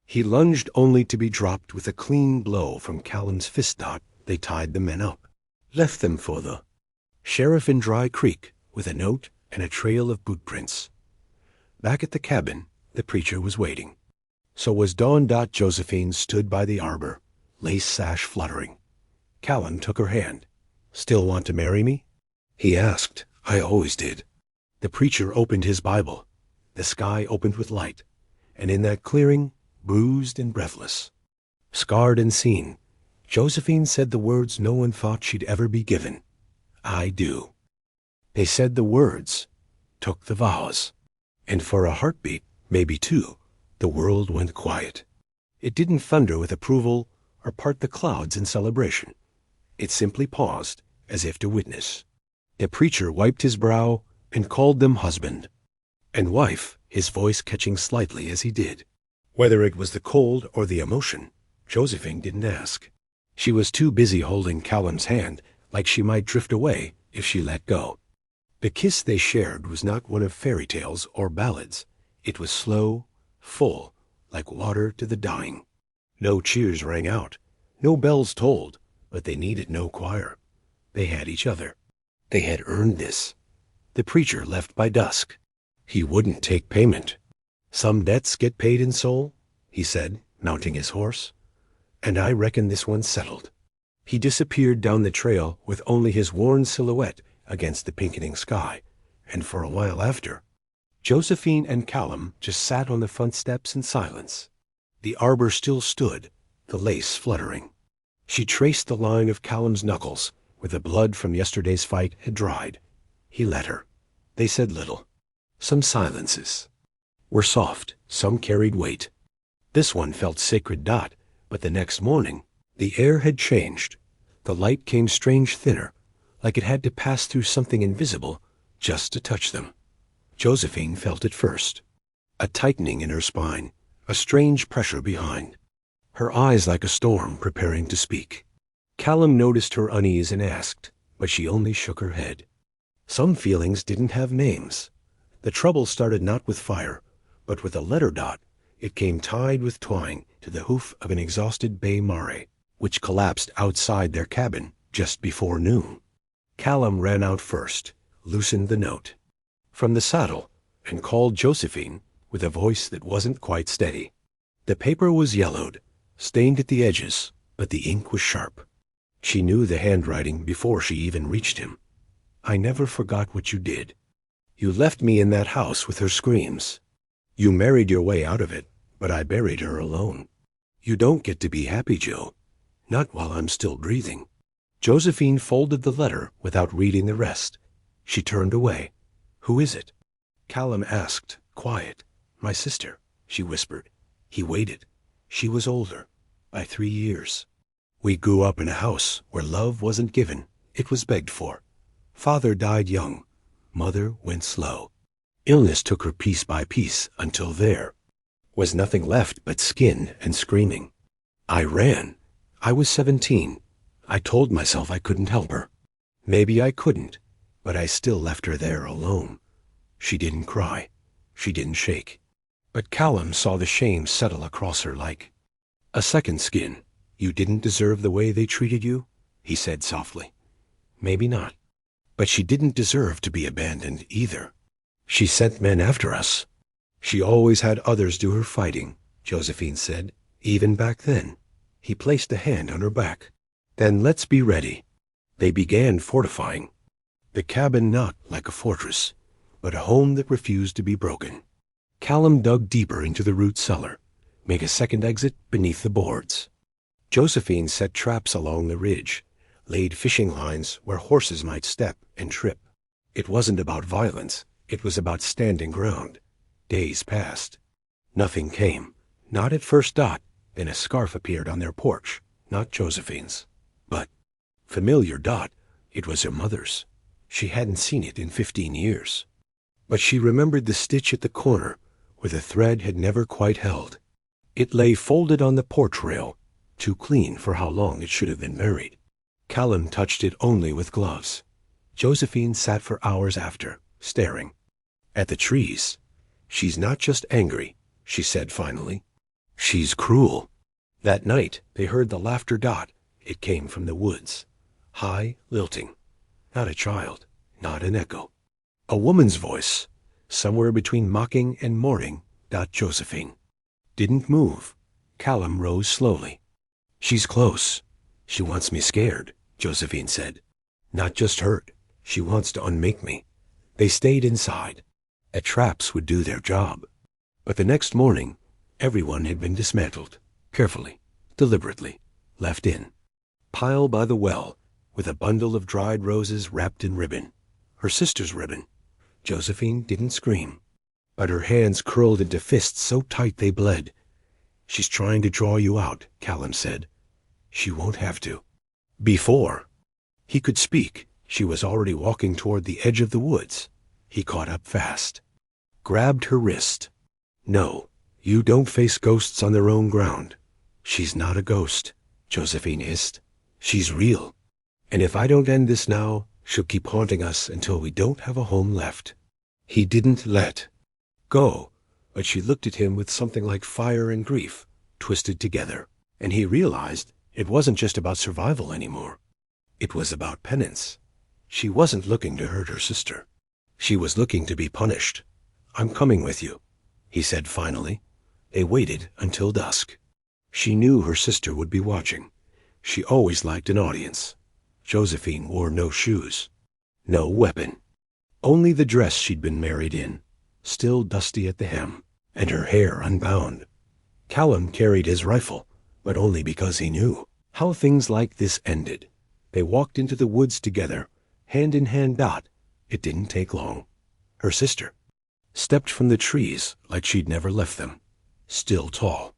He lunged only to be dropped with a clean blow from Callum's fist. They tied the men up. Left them for the sheriff in Dry Creek with a note and a trail of boot prints. Back at the cabin, the preacher was waiting. So was Dawn. Josephine stood by the arbor, lace sash fluttering. Callum took her hand. Still want to marry me? He asked. I always did. The preacher opened his Bible. The sky opened with light, and in that clearing, bruised and breathless, scarred and seen, Josephine said the words no one thought she'd ever be given. I do. They said the words, took the vows, and for a heartbeat, maybe 2, the world went quiet. It didn't thunder with approval or part the clouds in celebration. It simply paused, as if to witness. The preacher wiped his brow and called them husband and wife, his voice catching slightly as he did. Whether it was the cold or the emotion, Josephine didn't ask. She was too busy holding Callum's hand, like she might drift away if she let go. The kiss they shared was not one of fairy tales or ballads. It was slow, full, like water to the dying. No cheers rang out, no bells tolled, but they needed no choir. They had each other. They had earned this. The preacher left by dusk. He wouldn't take payment. Some debts get paid in soul, he said, mounting his horse. And I reckon this one's settled. He disappeared down the trail with only his worn silhouette against the pinkening sky, and for a while after, Josephine and Callum just sat on the front steps in silence. The arbor still stood, the lace fluttering. She traced the line of Callum's knuckles, where the blood from yesterday's fight had dried. He let her. They said little. Some silences were soft, some carried weight. This one felt sacred. But the next morning, the air had changed. The light came strange thinner, like it had to pass through something invisible just to touch them. Josephine felt it first. A tightening in her spine, a strange pressure behind. Her eyes like a storm preparing to speak. Callum noticed her unease and asked, but she only shook her head. Some feelings didn't have names. The trouble started not with fire, but with a letter dot. It came tied with twine to the hoof of an exhausted bay mare, which collapsed outside their cabin just before noon. Callum ran out first, loosened the note from the saddle, and called Josephine with a voice that wasn't quite steady. The paper was yellowed, stained at the edges, but the ink was sharp. She knew the handwriting before she even reached him. I never forgot what you did. You left me in that house with her screams. You married your way out of it, but I buried her alone. You don't get to be happy, Joe. Not while I'm still breathing. Josephine folded the letter without reading the rest. She turned away. Who is it? Callum asked, quiet. My sister, she whispered. He waited. She was older, by 3 years. We grew up in a house where love wasn't given, it was begged for. Father died young. Mother went slow. Illness took her piece by piece until there was nothing left but skin and screaming. I ran. I was 17. I told myself I couldn't help her. Maybe I couldn't, but I still left her there alone. She didn't cry. She didn't shake. But Callum saw the shame settle across her like a second skin. You didn't deserve the way they treated you, he said softly. Maybe not. But she didn't deserve to be abandoned either. She sent men after us. She always had others do her fighting, Josephine said, even back then. He placed a hand on her back. Then let's be ready. They began fortifying. The cabin not like a fortress, but a home that refused to be broken. Callum dug deeper into the root cellar, made a second exit beneath the boards. Josephine set traps along the ridge, laid fishing lines where horses might step and trip. It wasn't about violence. It was about standing ground. Days passed. Nothing came. Not at first dot. Then a scarf appeared on their porch, not Josephine's. But familiar dot. It was her mother's. She hadn't seen it in 15 years. But she remembered the stitch at the corner where the thread had never quite held. It lay folded on the porch rail, too clean for how long it should have been buried. Callum touched it only with gloves. Josephine sat for hours after, staring at the trees. She's not just angry, she said finally. She's cruel. That night they heard the laughter dot. It came from the woods. High, lilting. Not a child, not an echo. A woman's voice, somewhere between mocking and mourning, dot Josephine. Didn't move. Callum rose slowly. She's close. She wants me scared, Josephine said. Not just hurt. She wants to unmake me. They stayed inside. Traps would do their job. But the next morning, everyone had been dismantled, carefully, deliberately, left in. Pile by the well, with a bundle of dried roses wrapped in ribbon. Her sister's ribbon. Josephine didn't scream, but her hands curled into fists so tight they bled. She's trying to draw you out, Callum said. She won't have to. Before he could speak, she was already walking toward the edge of the woods. He caught up fast, grabbed her wrist. No, you don't face ghosts on their own ground. She's not a ghost, Josephine hissed. She's real. And if I don't end this now, she'll keep haunting us until we don't have a home left. He didn't let go, but she looked at him with something like fire and grief twisted together, and he realized it wasn't just about survival anymore. It was about penance. She wasn't looking to hurt her sister. She was looking to be punished. I'm coming with you, he said finally. They waited until dusk. She knew her sister would be watching. She always liked an audience. Josephine wore no shoes, no weapon. Only the dress she'd been married in, still dusty at the hem, and her hair unbound. Callum carried his rifle, but only because he knew how things like this ended. They walked into the woods together, hand in hand dot. It didn't take long. Her sister stepped from the trees like she'd never left them. Still tall,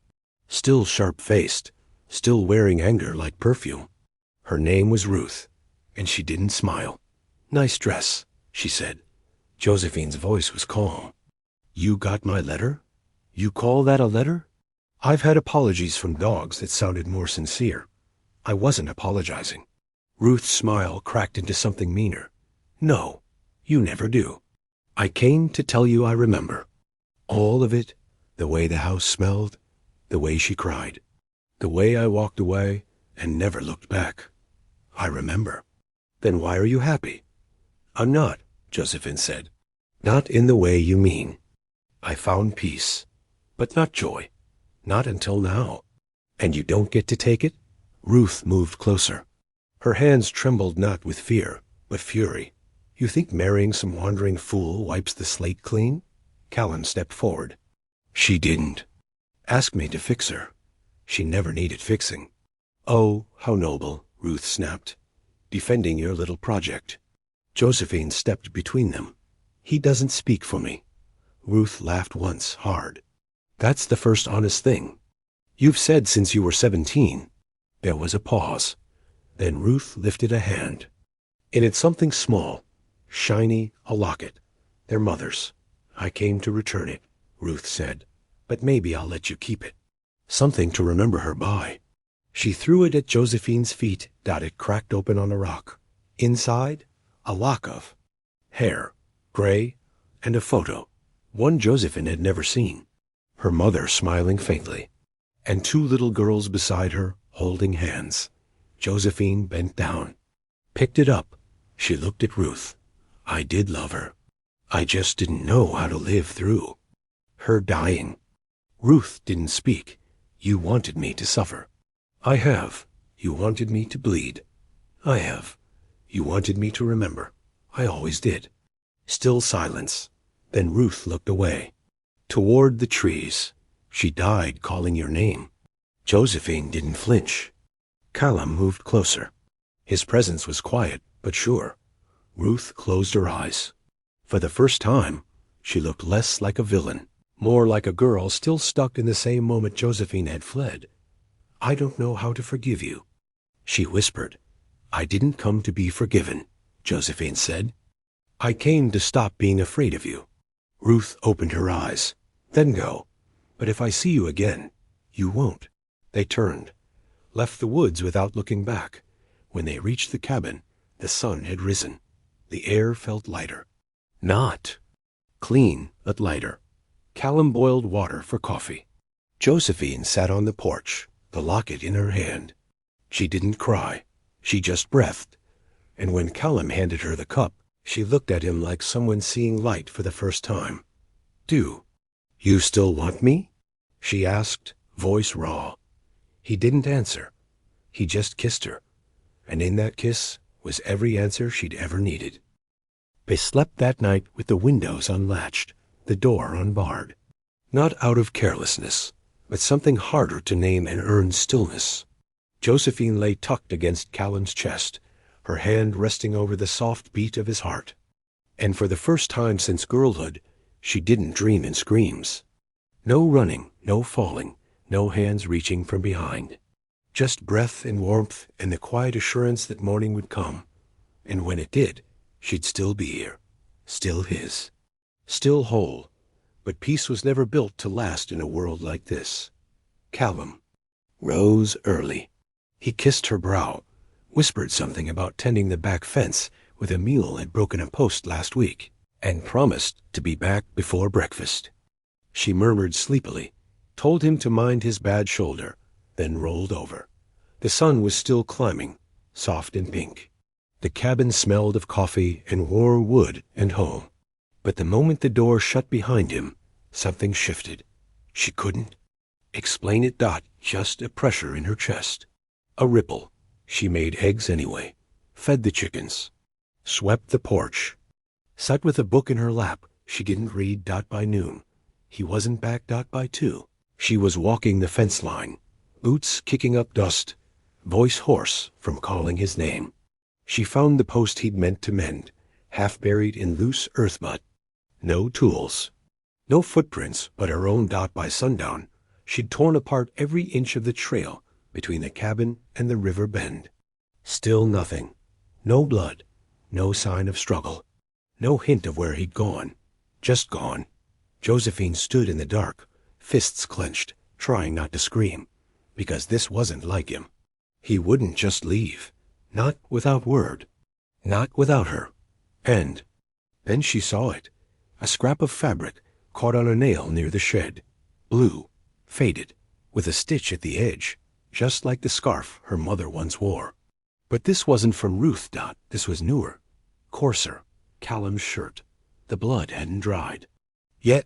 still sharp-faced, still wearing anger like perfume. Her name was Ruth, and she didn't smile. Nice dress, she said. Josephine's voice was calm. You got my letter? You call that a letter? I've had apologies from dogs that sounded more sincere. I wasn't apologizing. Ruth's smile cracked into something meaner. No, you never do. I came to tell you I remember. All of it, the way the house smelled, the way she cried, the way I walked away and never looked back. I remember. Then why are you happy? I'm not, Josephine said. Not in the way you mean. I found peace, but not joy. Not until now. And you don't get to take it? Ruth moved closer. Her hands trembled not with fear, but fury. You think marrying some wandering fool wipes the slate clean? Callum stepped forward. She didn't. Ask me to fix her. She never needed fixing. Oh, how noble, Ruth snapped. Defending your little project. Josephine stepped between them. He doesn't speak for me. Ruth laughed once, hard. That's the first honest thing. You've said since you were 17. There was a pause. Then Ruth lifted a hand. And it's something small, shiny, a locket. Their mother's. I came to return it, Ruth said. But maybe I'll let you keep it. Something to remember her by. She threw it at Josephine's feet. It cracked open on a rock. Inside, a lock of hair, gray, and a photo. One Josephine had never seen. Her mother smiling faintly. And two little girls beside her, holding hands. Josephine bent down. Picked it up. She looked at Ruth. I did love her. I just didn't know how to live through her dying. Ruth didn't speak. You wanted me to suffer. I have. You wanted me to bleed. I have. You wanted me to remember. I always did. Still silence. Then Ruth looked away. Toward the trees. She died calling your name. Josephine didn't flinch. Callum moved closer. His presence was quiet, but sure. Ruth closed her eyes. For the first time, she looked less like a villain, more like a girl still stuck in the same moment Josephine had fled. I don't know how to forgive you, she whispered. I didn't come to be forgiven, Josephine said. I came to stop being afraid of you. Ruth opened her eyes. Then go. But if I see you again, you won't. They turned, left the woods without looking back. When they reached the cabin, the sun had risen. The air felt lighter. Not clean, but lighter. Callum boiled water for coffee. Josephine sat on the porch, the locket in her hand. She didn't cry. She just breathed. And when Callum handed her the cup, she looked at him like someone seeing light for the first time. Do you still want me? She asked, voice raw. He didn't answer. He just kissed her. And in that kiss was every answer she'd ever needed. They slept that night with the windows unlatched, the door unbarred. Not out of carelessness, but something harder to name and earn stillness. Josephine lay tucked against Callum's chest, her hand resting over the soft beat of his heart. And for the first time since girlhood, she didn't dream in screams. No running, no falling, no hands reaching from behind. Just breath and warmth and the quiet assurance that morning would come. And when it did, she'd still be here, still his, still whole. But peace was never built to last in a world like this. Callum rose early. He kissed her brow, whispered something about tending the back fence with a mule had broken a post last week, and promised to be back before breakfast. She murmured sleepily, told him to mind his bad shoulder, then rolled over. The sun was still climbing, soft and pink. The cabin smelled of coffee and warm wood and home. But the moment the door shut behind him, something shifted. She couldn't explain it. Just a pressure in her chest. A ripple. She made eggs anyway, fed the chickens, swept the porch, sat with a book in her lap. She didn't read. By noon, he wasn't back. By 2, she was walking the fence line, boots kicking up dust, voice hoarse from calling his name. She found the post he'd meant to mend, half buried in loose earth mud. No tools, no footprints but her own. By sundown, she'd torn apart every inch of the trail between the cabin and the river bend. Still nothing. No blood, no sign of struggle, no hint of where he'd gone. Just gone. Josephine stood in the dark, fists clenched, trying not to scream, because this wasn't like him. He wouldn't just leave. Not without word. Not without her. And then she saw it. A scrap of fabric caught on a nail near the shed. Blue, faded, with a stitch at the edge, just like the scarf her mother once wore. But this wasn't from Ruth, Dot. This was newer, coarser. Callum's shirt. The blood hadn't dried. Yet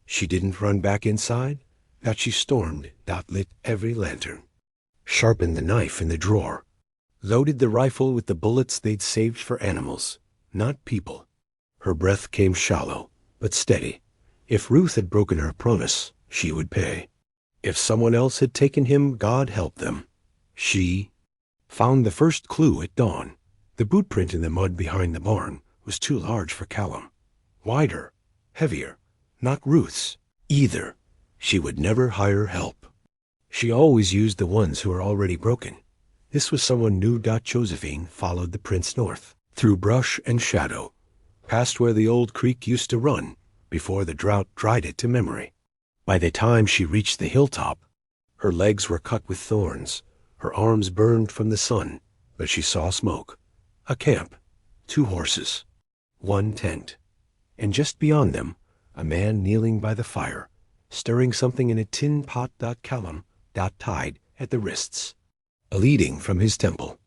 she didn't run back inside. That she stormed. Dot lit every lantern. Sharpened the knife in the drawer. Loaded the rifle with the bullets they'd saved for animals, not people. Her breath came shallow, but steady. If Ruth had broken her promise, she would pay. If someone else had taken him, God help them. She found the first clue at dawn. The boot print in the mud behind the barn was too large for Callum. Wider, heavier, not Ruth's, either. She would never hire help. She always used the ones who were already broken. This was someone new. Josephine followed the prints north, through brush and shadow, past where the old creek used to run, before the drought dried it to memory. By the time she reached the hilltop, her legs were cut with thorns, her arms burned from the sun, but she saw smoke. A camp, 2 horses, 1 tent, and just beyond them, a man kneeling by the fire, stirring something in a tin pot. Callum tied at the wrists, leading from his temple.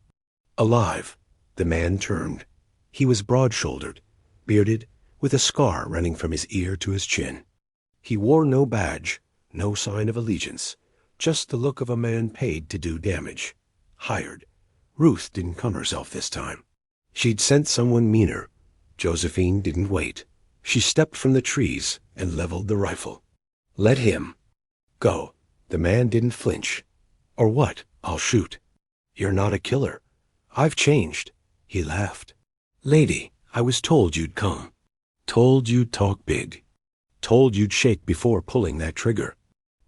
Alive, the man turned. He was broad-shouldered, bearded, with a scar running from his ear to his chin. He wore no badge, no sign of allegiance, just the look of a man paid to do damage. Hired. Ruth didn't come herself this time. She'd sent someone meaner. Josephine didn't wait. She stepped from the trees and leveled the rifle. Let him go. The man didn't flinch. Or what? I'll shoot. You're not a killer. I've changed. He laughed. Lady, I was told you'd come. Told you'd talk big. Told you'd shake before pulling that trigger.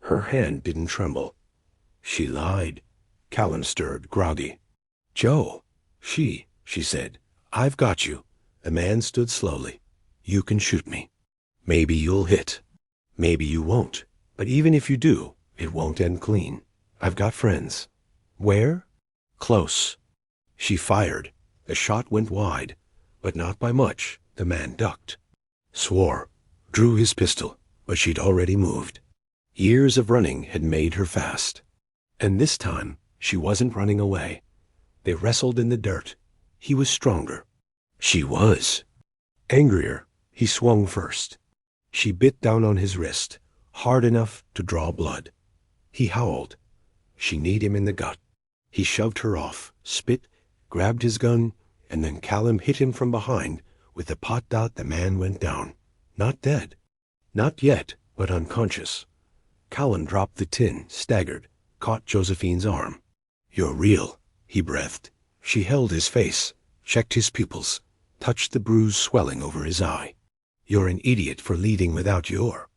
Her hand didn't tremble. She lied. Callum stirred, groggy. Joe, she said, I've got you. The man stood slowly. You can shoot me. Maybe you'll hit. Maybe you won't. But even if you do, it won't end clean. I've got friends. Where? Close. She fired. The shot went wide, but not by much. The man ducked. Swore. Drew his pistol, but she'd already moved. Years of running had made her fast. And this time, she wasn't running away. They wrestled in the dirt. He was stronger. She was. Angrier, he swung first. She bit down on his wrist, hard enough to draw blood. He howled. She kneed him in the gut. He shoved her off, spit, grabbed his gun, and then Callum hit him from behind with the pot. The man went down. Not dead. Not yet, but unconscious. Callum dropped the tin, staggered, caught Josephine's arm. You're real, he breathed. She held his face, checked his pupils, touched the bruise swelling over his eye. You're an idiot for leading without your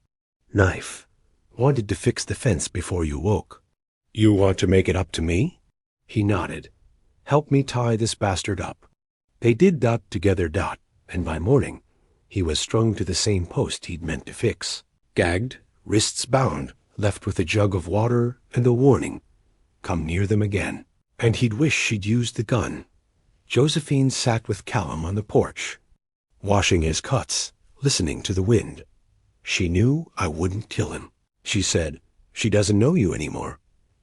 knife. Wanted to fix the fence before you woke. You want to make it up to me? He nodded. Help me tie this bastard up. They did together, and by morning, he was strung to the same post he'd meant to fix. Gagged, wrists bound, left with a jug of water and a warning. Come near them again. And he'd wish she'd used the gun. Josephine sat with Callum on the porch, washing his cuts, listening to the wind. She knew I wouldn't kill him. She said, She doesn't know you anymore.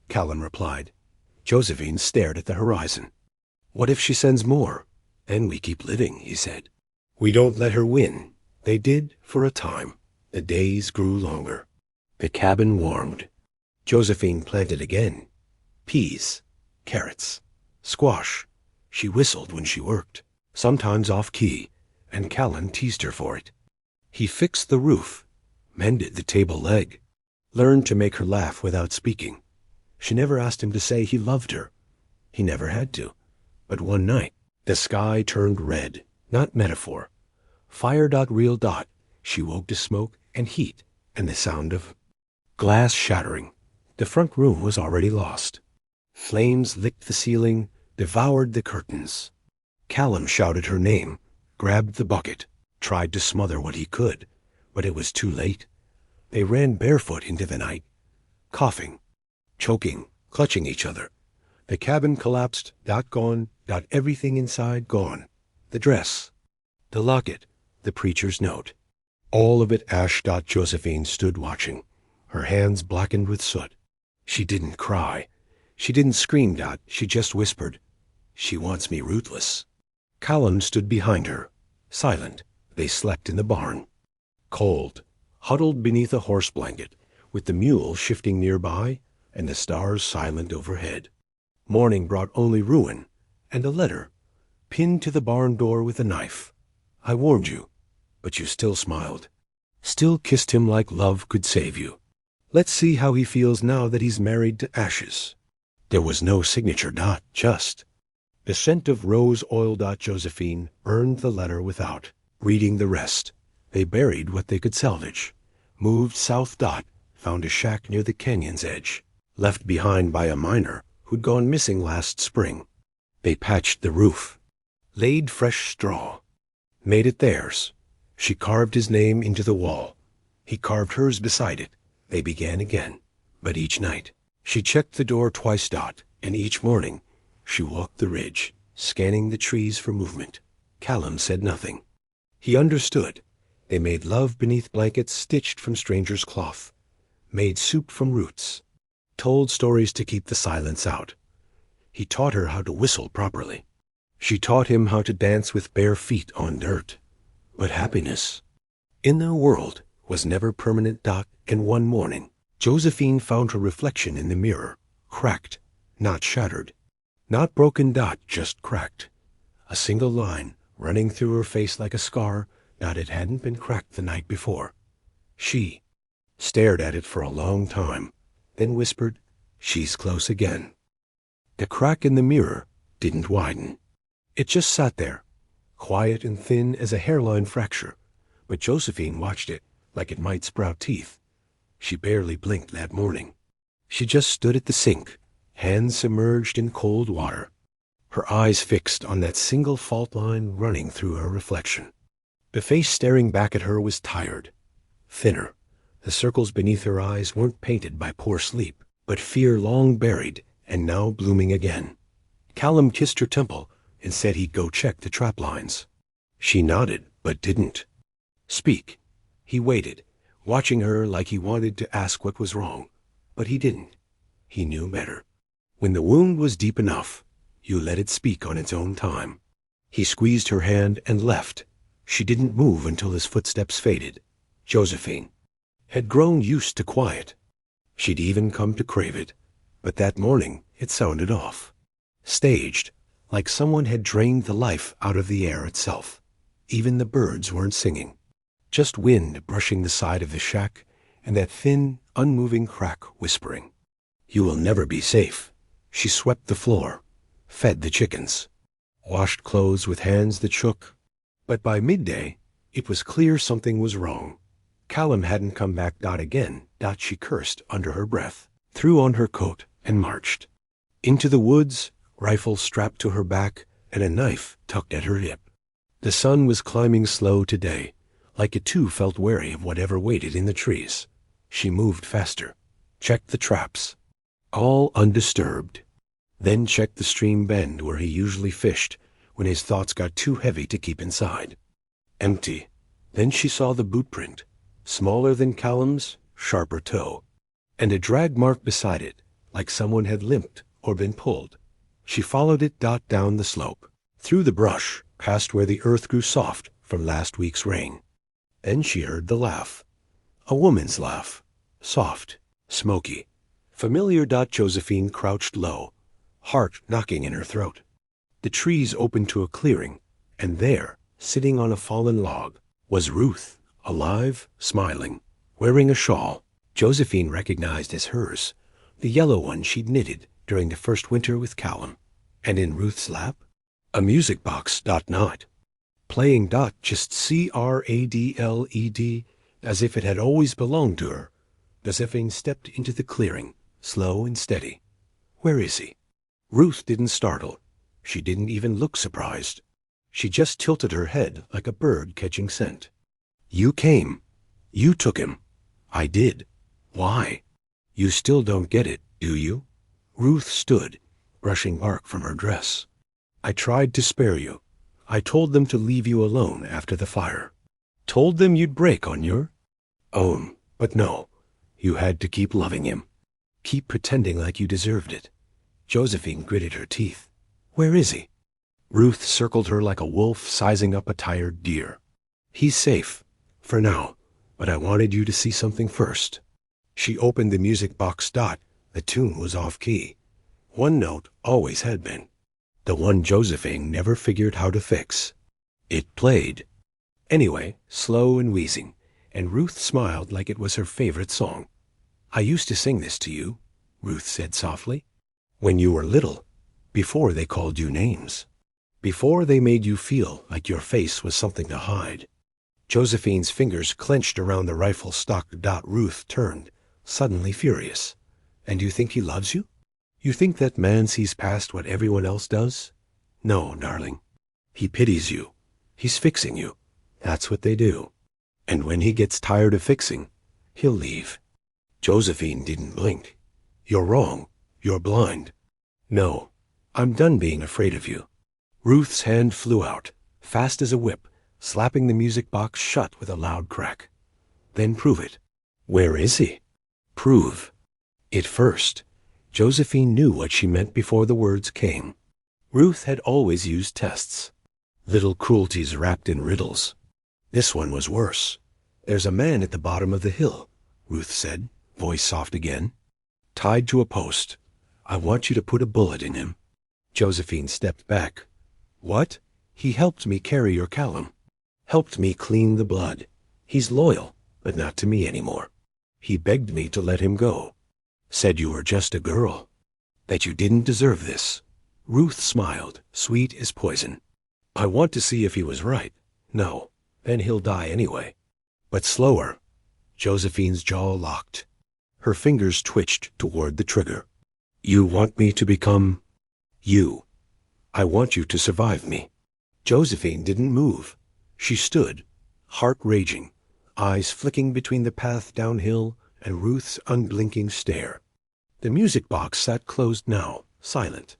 Callum replied. Josephine stared at the horizon. What if she sends more? Then we keep living, he said. We don't let her win. They did for a time. The days grew longer. The cabin warmed. Josephine planted again. Peas, carrots, squash. She whistled when she worked, sometimes off-key, and Callum teased her for it. He fixed the roof, mended the table leg, learned to make her laugh without speaking. She never asked him to say he loved her. He never had to. But one night, the sky turned red, not metaphor. Fire. Real. She woke to smoke and heat and the sound of glass shattering. The front room was already lost. Flames licked the ceiling, devoured the curtains. Callum shouted her name, grabbed the bucket, tried to smother what he could, but it was too late. They ran barefoot into the night, coughing, choking, clutching each other. The cabin collapsed. Gone. Everything inside gone. The dress, the locket, the preacher's note. All of it ash. Josephine stood watching, her hands blackened with soot. She didn't cry. She didn't scream. She just whispered, "She wants me ruthless." Callum stood behind her, silent. They slept in the barn. Cold, huddled beneath a horse blanket, with the mule shifting nearby and the stars silent overhead. Morning brought only ruin and a letter, pinned to the barn door with a knife. "I warned you, but you still smiled. Still kissed him like love could save you. Let's see how he feels now that he's married to ashes." There was no signature. Just the scent of rose oil. Josephine burned the letter without reading the rest. They buried what they could salvage, moved south. Found a shack near the canyon's edge, left behind by a miner who'd gone missing last spring. They patched the roof, laid fresh straw, made it theirs. She carved his name into the wall. He carved hers beside it. They began again. But each night, she checked the door twice. And each morning, she walked the ridge, scanning the trees for movement. Callum said nothing. He understood. They made love beneath blankets stitched from strangers' cloth, made soup from roots, told stories to keep the silence out. He taught her how to whistle properly. She taught him how to dance with bare feet on dirt. But happiness in their world was never permanent. And one morning, Josephine found her reflection in the mirror, cracked, not shattered, not broken. Just cracked. A single line running through her face like a scar. It hadn't been cracked the night before. She stared at it for a long time, then whispered, "She's close again." The crack in the mirror didn't widen. It just sat there, quiet and thin as a hairline fracture, but Josephine watched it like it might sprout teeth. She barely blinked that morning. She just stood at the sink, hands submerged in cold water, her eyes fixed on that single fault line running through her reflection. The face staring back at her was tired, thinner. The circles beneath her eyes weren't painted by poor sleep, but fear long buried and now blooming again. Callum kissed her temple and said he'd go check the trap lines. She nodded, but didn't speak. He waited, watching her like he wanted to ask what was wrong, but he didn't. He knew better. When the wound was deep enough, you let it speak on its own time. He squeezed her hand and left. She didn't move until his footsteps faded. Josephine had grown used to quiet. She'd even come to crave it, but that morning it sounded off, staged, like someone had drained the life out of the air itself. Even the birds weren't singing, just wind brushing the side of the shack and that thin, unmoving crack whispering. "You will never be safe." She swept the floor, fed the chickens, washed clothes with hands that shook. But by midday, it was clear something was wrong. Callum hadn't come back. Again. She cursed under her breath, threw on her coat, and marched into the woods, rifle strapped to her back and a knife tucked at her hip. The sun was climbing slow today, like it too felt wary of whatever waited in the trees. She moved faster, checked the traps, all undisturbed, then checked the stream bend where he usually fished when his thoughts got too heavy to keep inside. Empty. Then she saw the boot print, smaller than Callum's, sharper toe, and a drag mark beside it, like someone had limped or been pulled. She followed it. Down the slope, through the brush, past where the earth grew soft from last week's rain. Then she heard the laugh. A woman's laugh, soft, smoky, familiar. Josephine crouched low, heart knocking in her throat. The trees opened to a clearing, and there, sitting on a fallen log, was Ruth, alive, smiling, wearing a shawl Josephine recognized as hers, the yellow one she'd knitted during the first winter with Callum. And in Ruth's lap, a music box. Not playing. Just cradled, as if it had always belonged to her. Josephine stepped into the clearing, slow and steady. "Where is he?" Ruth didn't startle. She didn't even look surprised. She just tilted her head like a bird catching scent. "You came. You took him." "I did." "Why?" "You still don't get it, do you?" Ruth stood, brushing bark from her dress. I tried to spare you. I told them to leave you alone after the fire. Told them you'd break on your own, but no. You had to keep loving him. Keep pretending like you deserved it. Josephine gritted her teeth. Where is he? Ruth circled her like a wolf sizing up a tired deer. He's safe, for now, but I wanted you to see something first. She opened the music box. The tune was off key. One note always had been. The one Josephine never figured how to fix. It played. Anyway, slow and wheezing, and Ruth smiled like it was her favorite song. I used to sing this to you, Ruth said softly, when you were little, before they called you names, before they made you feel like your face was something to hide. Josephine's fingers clenched around the rifle stock. Ruth turned, suddenly furious. And you think he loves you? You think that man sees past what everyone else does? No, darling. He pities you. He's fixing you. That's what they do. And when he gets tired of fixing, he'll leave. Josephine didn't blink. You're wrong. You're blind. No, I'm done being afraid of you. Ruth's hand flew out, fast as a whip, slapping the music box shut with a loud crack. Then prove it. Where is he? Prove it first. Josephine knew what she meant before the words came. Ruth had always used tests. Little cruelties wrapped in riddles. This one was worse. There's a man at the bottom of the hill, Ruth said, voice soft again. Tied to a post. I want you to put a bullet in him. Josephine stepped back. What? He helped me carry your Callum. Helped me clean the blood. He's loyal, but not to me anymore. He begged me to let him go. Said you were just a girl. That you didn't deserve this. Ruth smiled, sweet as poison. I want to see if he was right. No, then he'll die anyway. But slower. Josephine's jaw locked. Her fingers twitched toward the trigger. You want me to become you. I want you to survive me. Josephine didn't move. She stood, heart raging, eyes flicking between the path downhill and Ruth's unblinking stare. The music box sat closed now, silent.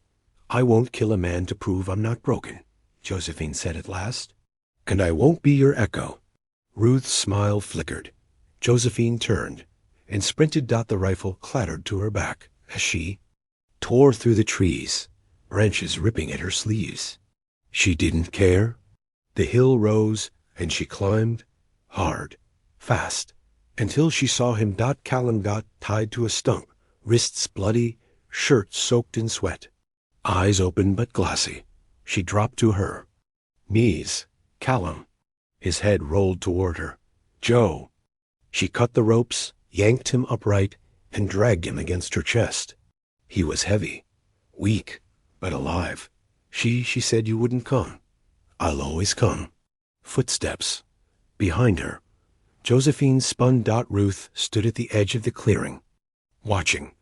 I won't kill a man to prove I'm not broken, Josephine said at last. And I won't be your echo. Ruth's smile flickered. Josephine turned and sprinted. The rifle clattered to her back as she tore through the trees, branches ripping at her sleeves. She didn't care. The hill rose, and she climbed, hard, fast, until she saw him. Callum got tied to a stump, wrists bloody, shirt soaked in sweat. Eyes open but glassy. She dropped to her knees. Callum. His head rolled toward her. Joe. She cut the ropes, yanked him upright, and dragged him against her chest. He was heavy, weak, but alive. She said you wouldn't come. I'll always come. Footsteps. Behind her. Josephine spun. Ruth stood at the edge of the clearing, watching,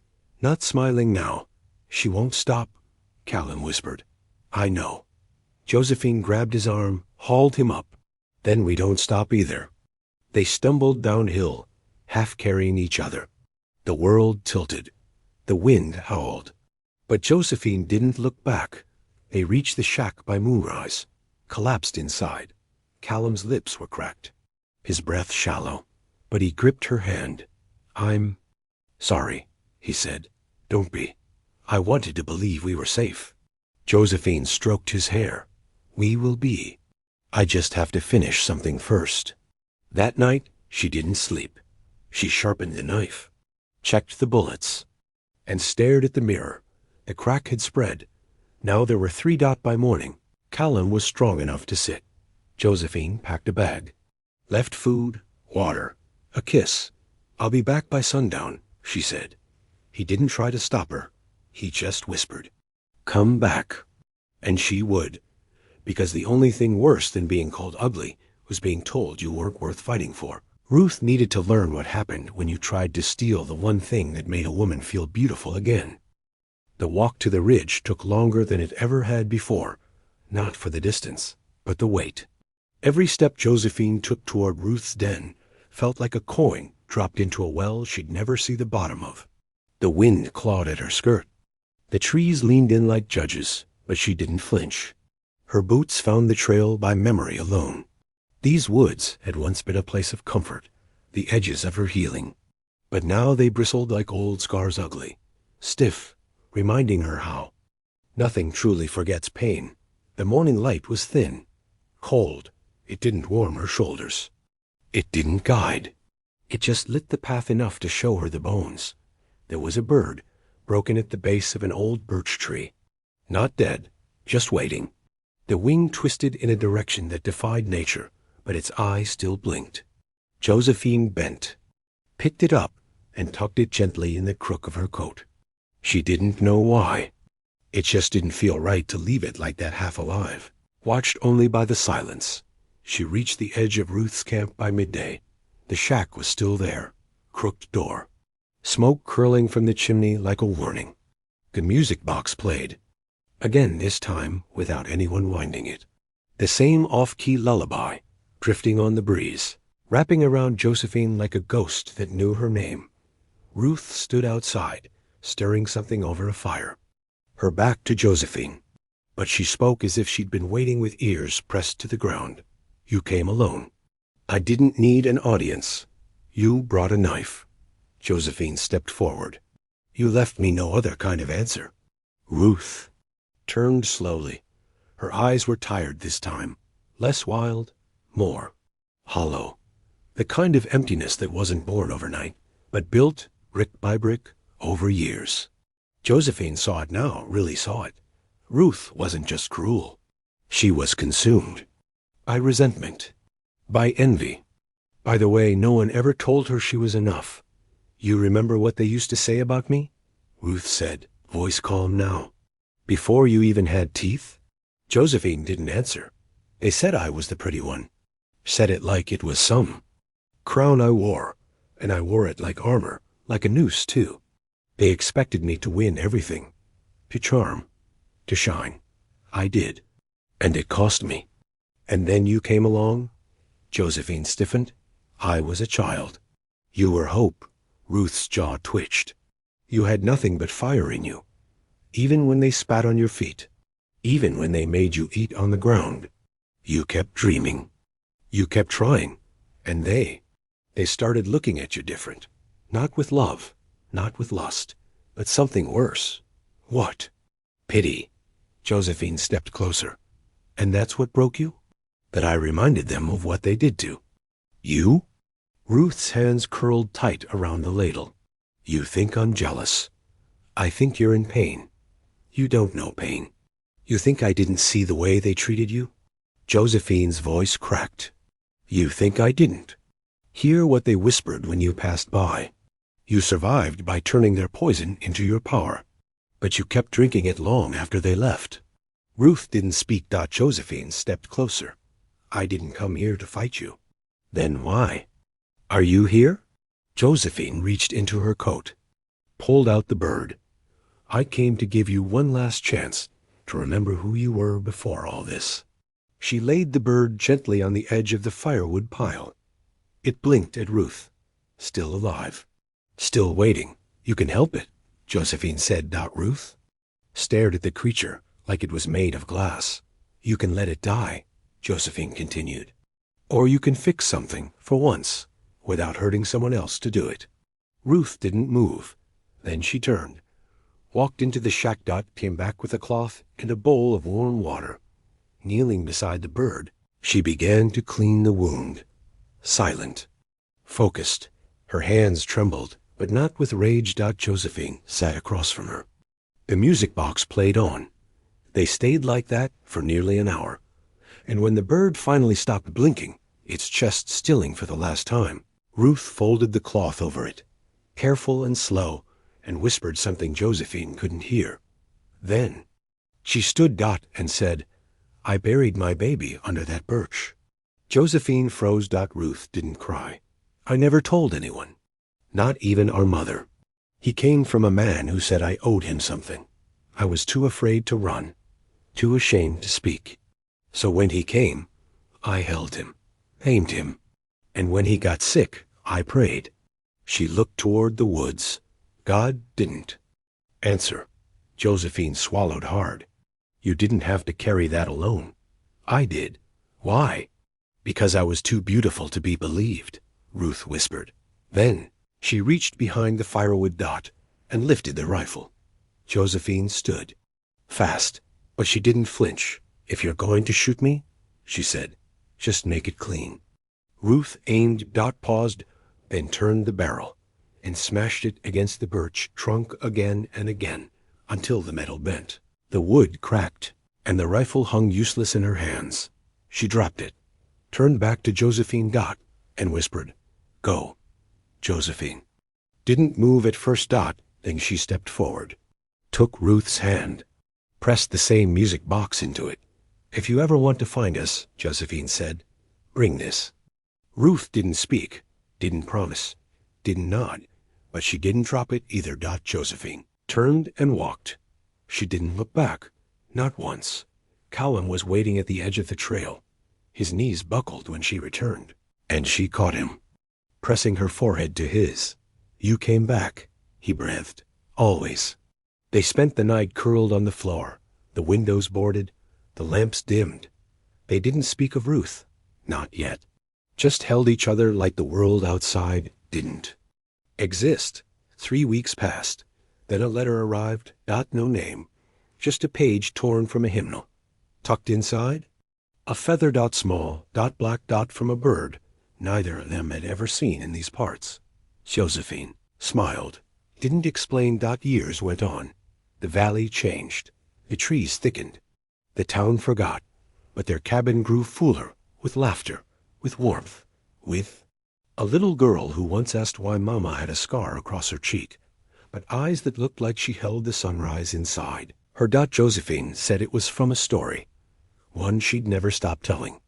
not smiling now. She won't stop, Callum whispered. I know. Josephine grabbed his arm, hauled him up. Then we don't stop either. They stumbled downhill, half carrying each other. The world tilted. The wind howled. But Josephine didn't look back. They reached the shack by moonrise, collapsed inside. Callum's lips were cracked, his breath shallow, but he gripped her hand. I'm sorry, he said. Don't be. I wanted to believe we were safe. Josephine stroked his hair. We will be. I just have to finish something first. That night, she didn't sleep. She sharpened the knife, checked the bullets, and stared at the mirror. The crack had spread. Now there were 3. By morning, Callum was strong enough to sit. Josephine packed a bag. Left food, water, a kiss. I'll be back by sundown, she said. He didn't try to stop her. He just whispered, come back. And she would, because the only thing worse than being called ugly was being told you weren't worth fighting for. Ruth needed to learn what happened when you tried to steal the one thing that made a woman feel beautiful again. The walk to the ridge took longer than it ever had before, not for the distance, but the weight. Every step Josephine took toward Ruth's den felt like a coin dropped into a well she'd never see the bottom of. The wind clawed at her skirt. The trees leaned in like judges, but she didn't flinch. Her boots found the trail by memory alone. These woods had once been a place of comfort, the edges of her healing. But now they bristled like old scars, ugly, stiff, reminding her how. Nothing truly forgets pain. The morning light was thin, cold. It didn't warm her shoulders. It didn't guide. It just lit the path enough to show her the bones. There was a bird, broken at the base of an old birch tree. Not dead, just waiting. The wing twisted in a direction that defied nature, but its eye still blinked. Josephine bent, picked it up, and tucked it gently in the crook of her coat. She didn't know why. It just didn't feel right to leave it like that, half alive, watched only by the silence. She reached the edge of Ruth's camp by midday. The shack was still there, crooked door, smoke curling from the chimney like a warning. The music box played, again this time without anyone winding it. The same off-key lullaby, drifting on the breeze, wrapping around Josephine like a ghost that knew her name. Ruth stood outside, stirring something over a fire, her back to Josephine. But she spoke as if she'd been waiting with ears pressed to the ground. You came alone. I didn't need an audience. You brought a knife. Josephine stepped forward. You left me no other kind of answer. Ruth turned slowly. Her eyes were tired this time, less wild, more hollow. The kind of emptiness that wasn't born overnight, but built brick by brick over years. Josephine saw it now, really saw it. Ruth wasn't just cruel. She was consumed by resentment, by envy, by the way no one ever told her she was enough. You remember what they used to say about me? Ruth said, voice calm now. Before you even had teeth? Josephine didn't answer. They said I was the pretty one. Said it like it was some crown I wore, and I wore it like armor, like a noose too. They expected me to win everything, to charm, to shine. I did, and it cost me. And then you came along. Josephine stiffened. I was a child. You were hope. Ruth's jaw twitched. You had nothing but fire in you. Even when they spat on your feet, even when they made you eat on the ground, you kept dreaming. You kept trying. And they started looking at you different. Not with love, not with lust, but something worse. What? Pity. Josephine stepped closer. And that's what broke you? That I reminded them of what they did to you? Ruth's hands curled tight around the ladle. You think I'm jealous. I think you're in pain. You don't know pain. You think I didn't see the way they treated you? Josephine's voice cracked. You think I didn't hear what they whispered when you passed by? You survived by turning their poison into your power, but you kept drinking it long after they left. Ruth didn't speak. Josephine stepped closer. I didn't come here to fight you. Then why? Are you here? Josephine reached into her coat, pulled out the bird. I came to give you one last chance to remember who you were before all this. She laid the bird gently on the edge of the firewood pile. It blinked at Ruth, still alive, still waiting. You can help it, Josephine said. Ruth stared at the creature like it was made of glass. You can let it die, Josephine continued. Or you can fix something, for once, without hurting someone else to do it. Ruth didn't move. Then she turned, walked into the shack. Came back with a cloth and a bowl of warm water. Kneeling beside the bird, she began to clean the wound. Silent, focused, her hands trembled, but not with rage. Josephine sat across from her. The music box played on. They stayed like that for nearly an hour. And when the bird finally stopped blinking, its chest stilling for the last time, Ruth folded the cloth over it, careful and slow, and whispered something Josephine couldn't hear. Then she stood. And said, I buried my baby under that birch. Josephine froze. Ruth didn't cry. I never told anyone, not even our mother. He came from a man who said I owed him something. I was too afraid to run, too ashamed to speak. So when he came, I held him, aimed him, and when he got sick, I prayed. She looked toward the woods. God didn't answer. Josephine swallowed hard. You didn't have to carry that alone. I did. Why? Because I was too beautiful to be believed, Ruth whispered. Then she reached behind the firewood dot and lifted the rifle. Josephine stood. Fast, but she didn't flinch. If you're going to shoot me, she said, just make it clean. Ruth aimed. Dot paused, then turned the barrel and smashed it against the birch trunk again and again until the metal bent. The wood cracked, and the rifle hung useless in her hands. She dropped it, turned back to Josephine Dot, and whispered, Go, Josephine. Didn't move at first. Dot, then she stepped forward, took Ruth's hand, pressed the same music box into it. If you ever want to find us, Josephine said, bring this. Ruth didn't speak, didn't promise, didn't nod, but she didn't drop it either. Josephine turned and walked. She didn't look back, not once. Callum was waiting at the edge of the trail. His knees buckled when she returned, and she caught him, pressing her forehead to his. You came back, he breathed. Always. They spent the night curled on the floor, the windows boarded, the lamps dimmed. They didn't speak of Ruth, not yet. Just held each other like the world outside didn't exist. 3 weeks passed. Then a letter arrived. No name, just a page torn from a hymnal. Tucked inside, a feather. Small. Black. From a bird neither of them had ever seen in these parts. Josephine smiled, didn't explain. Years went on. The valley changed. The trees thickened. The town forgot, but their cabin grew fuller with laughter, with warmth, with a little girl who once asked why Mama had a scar across her cheek, but eyes that looked like she held the sunrise inside. Her. Josephine said it was from a story, one she'd never stop telling.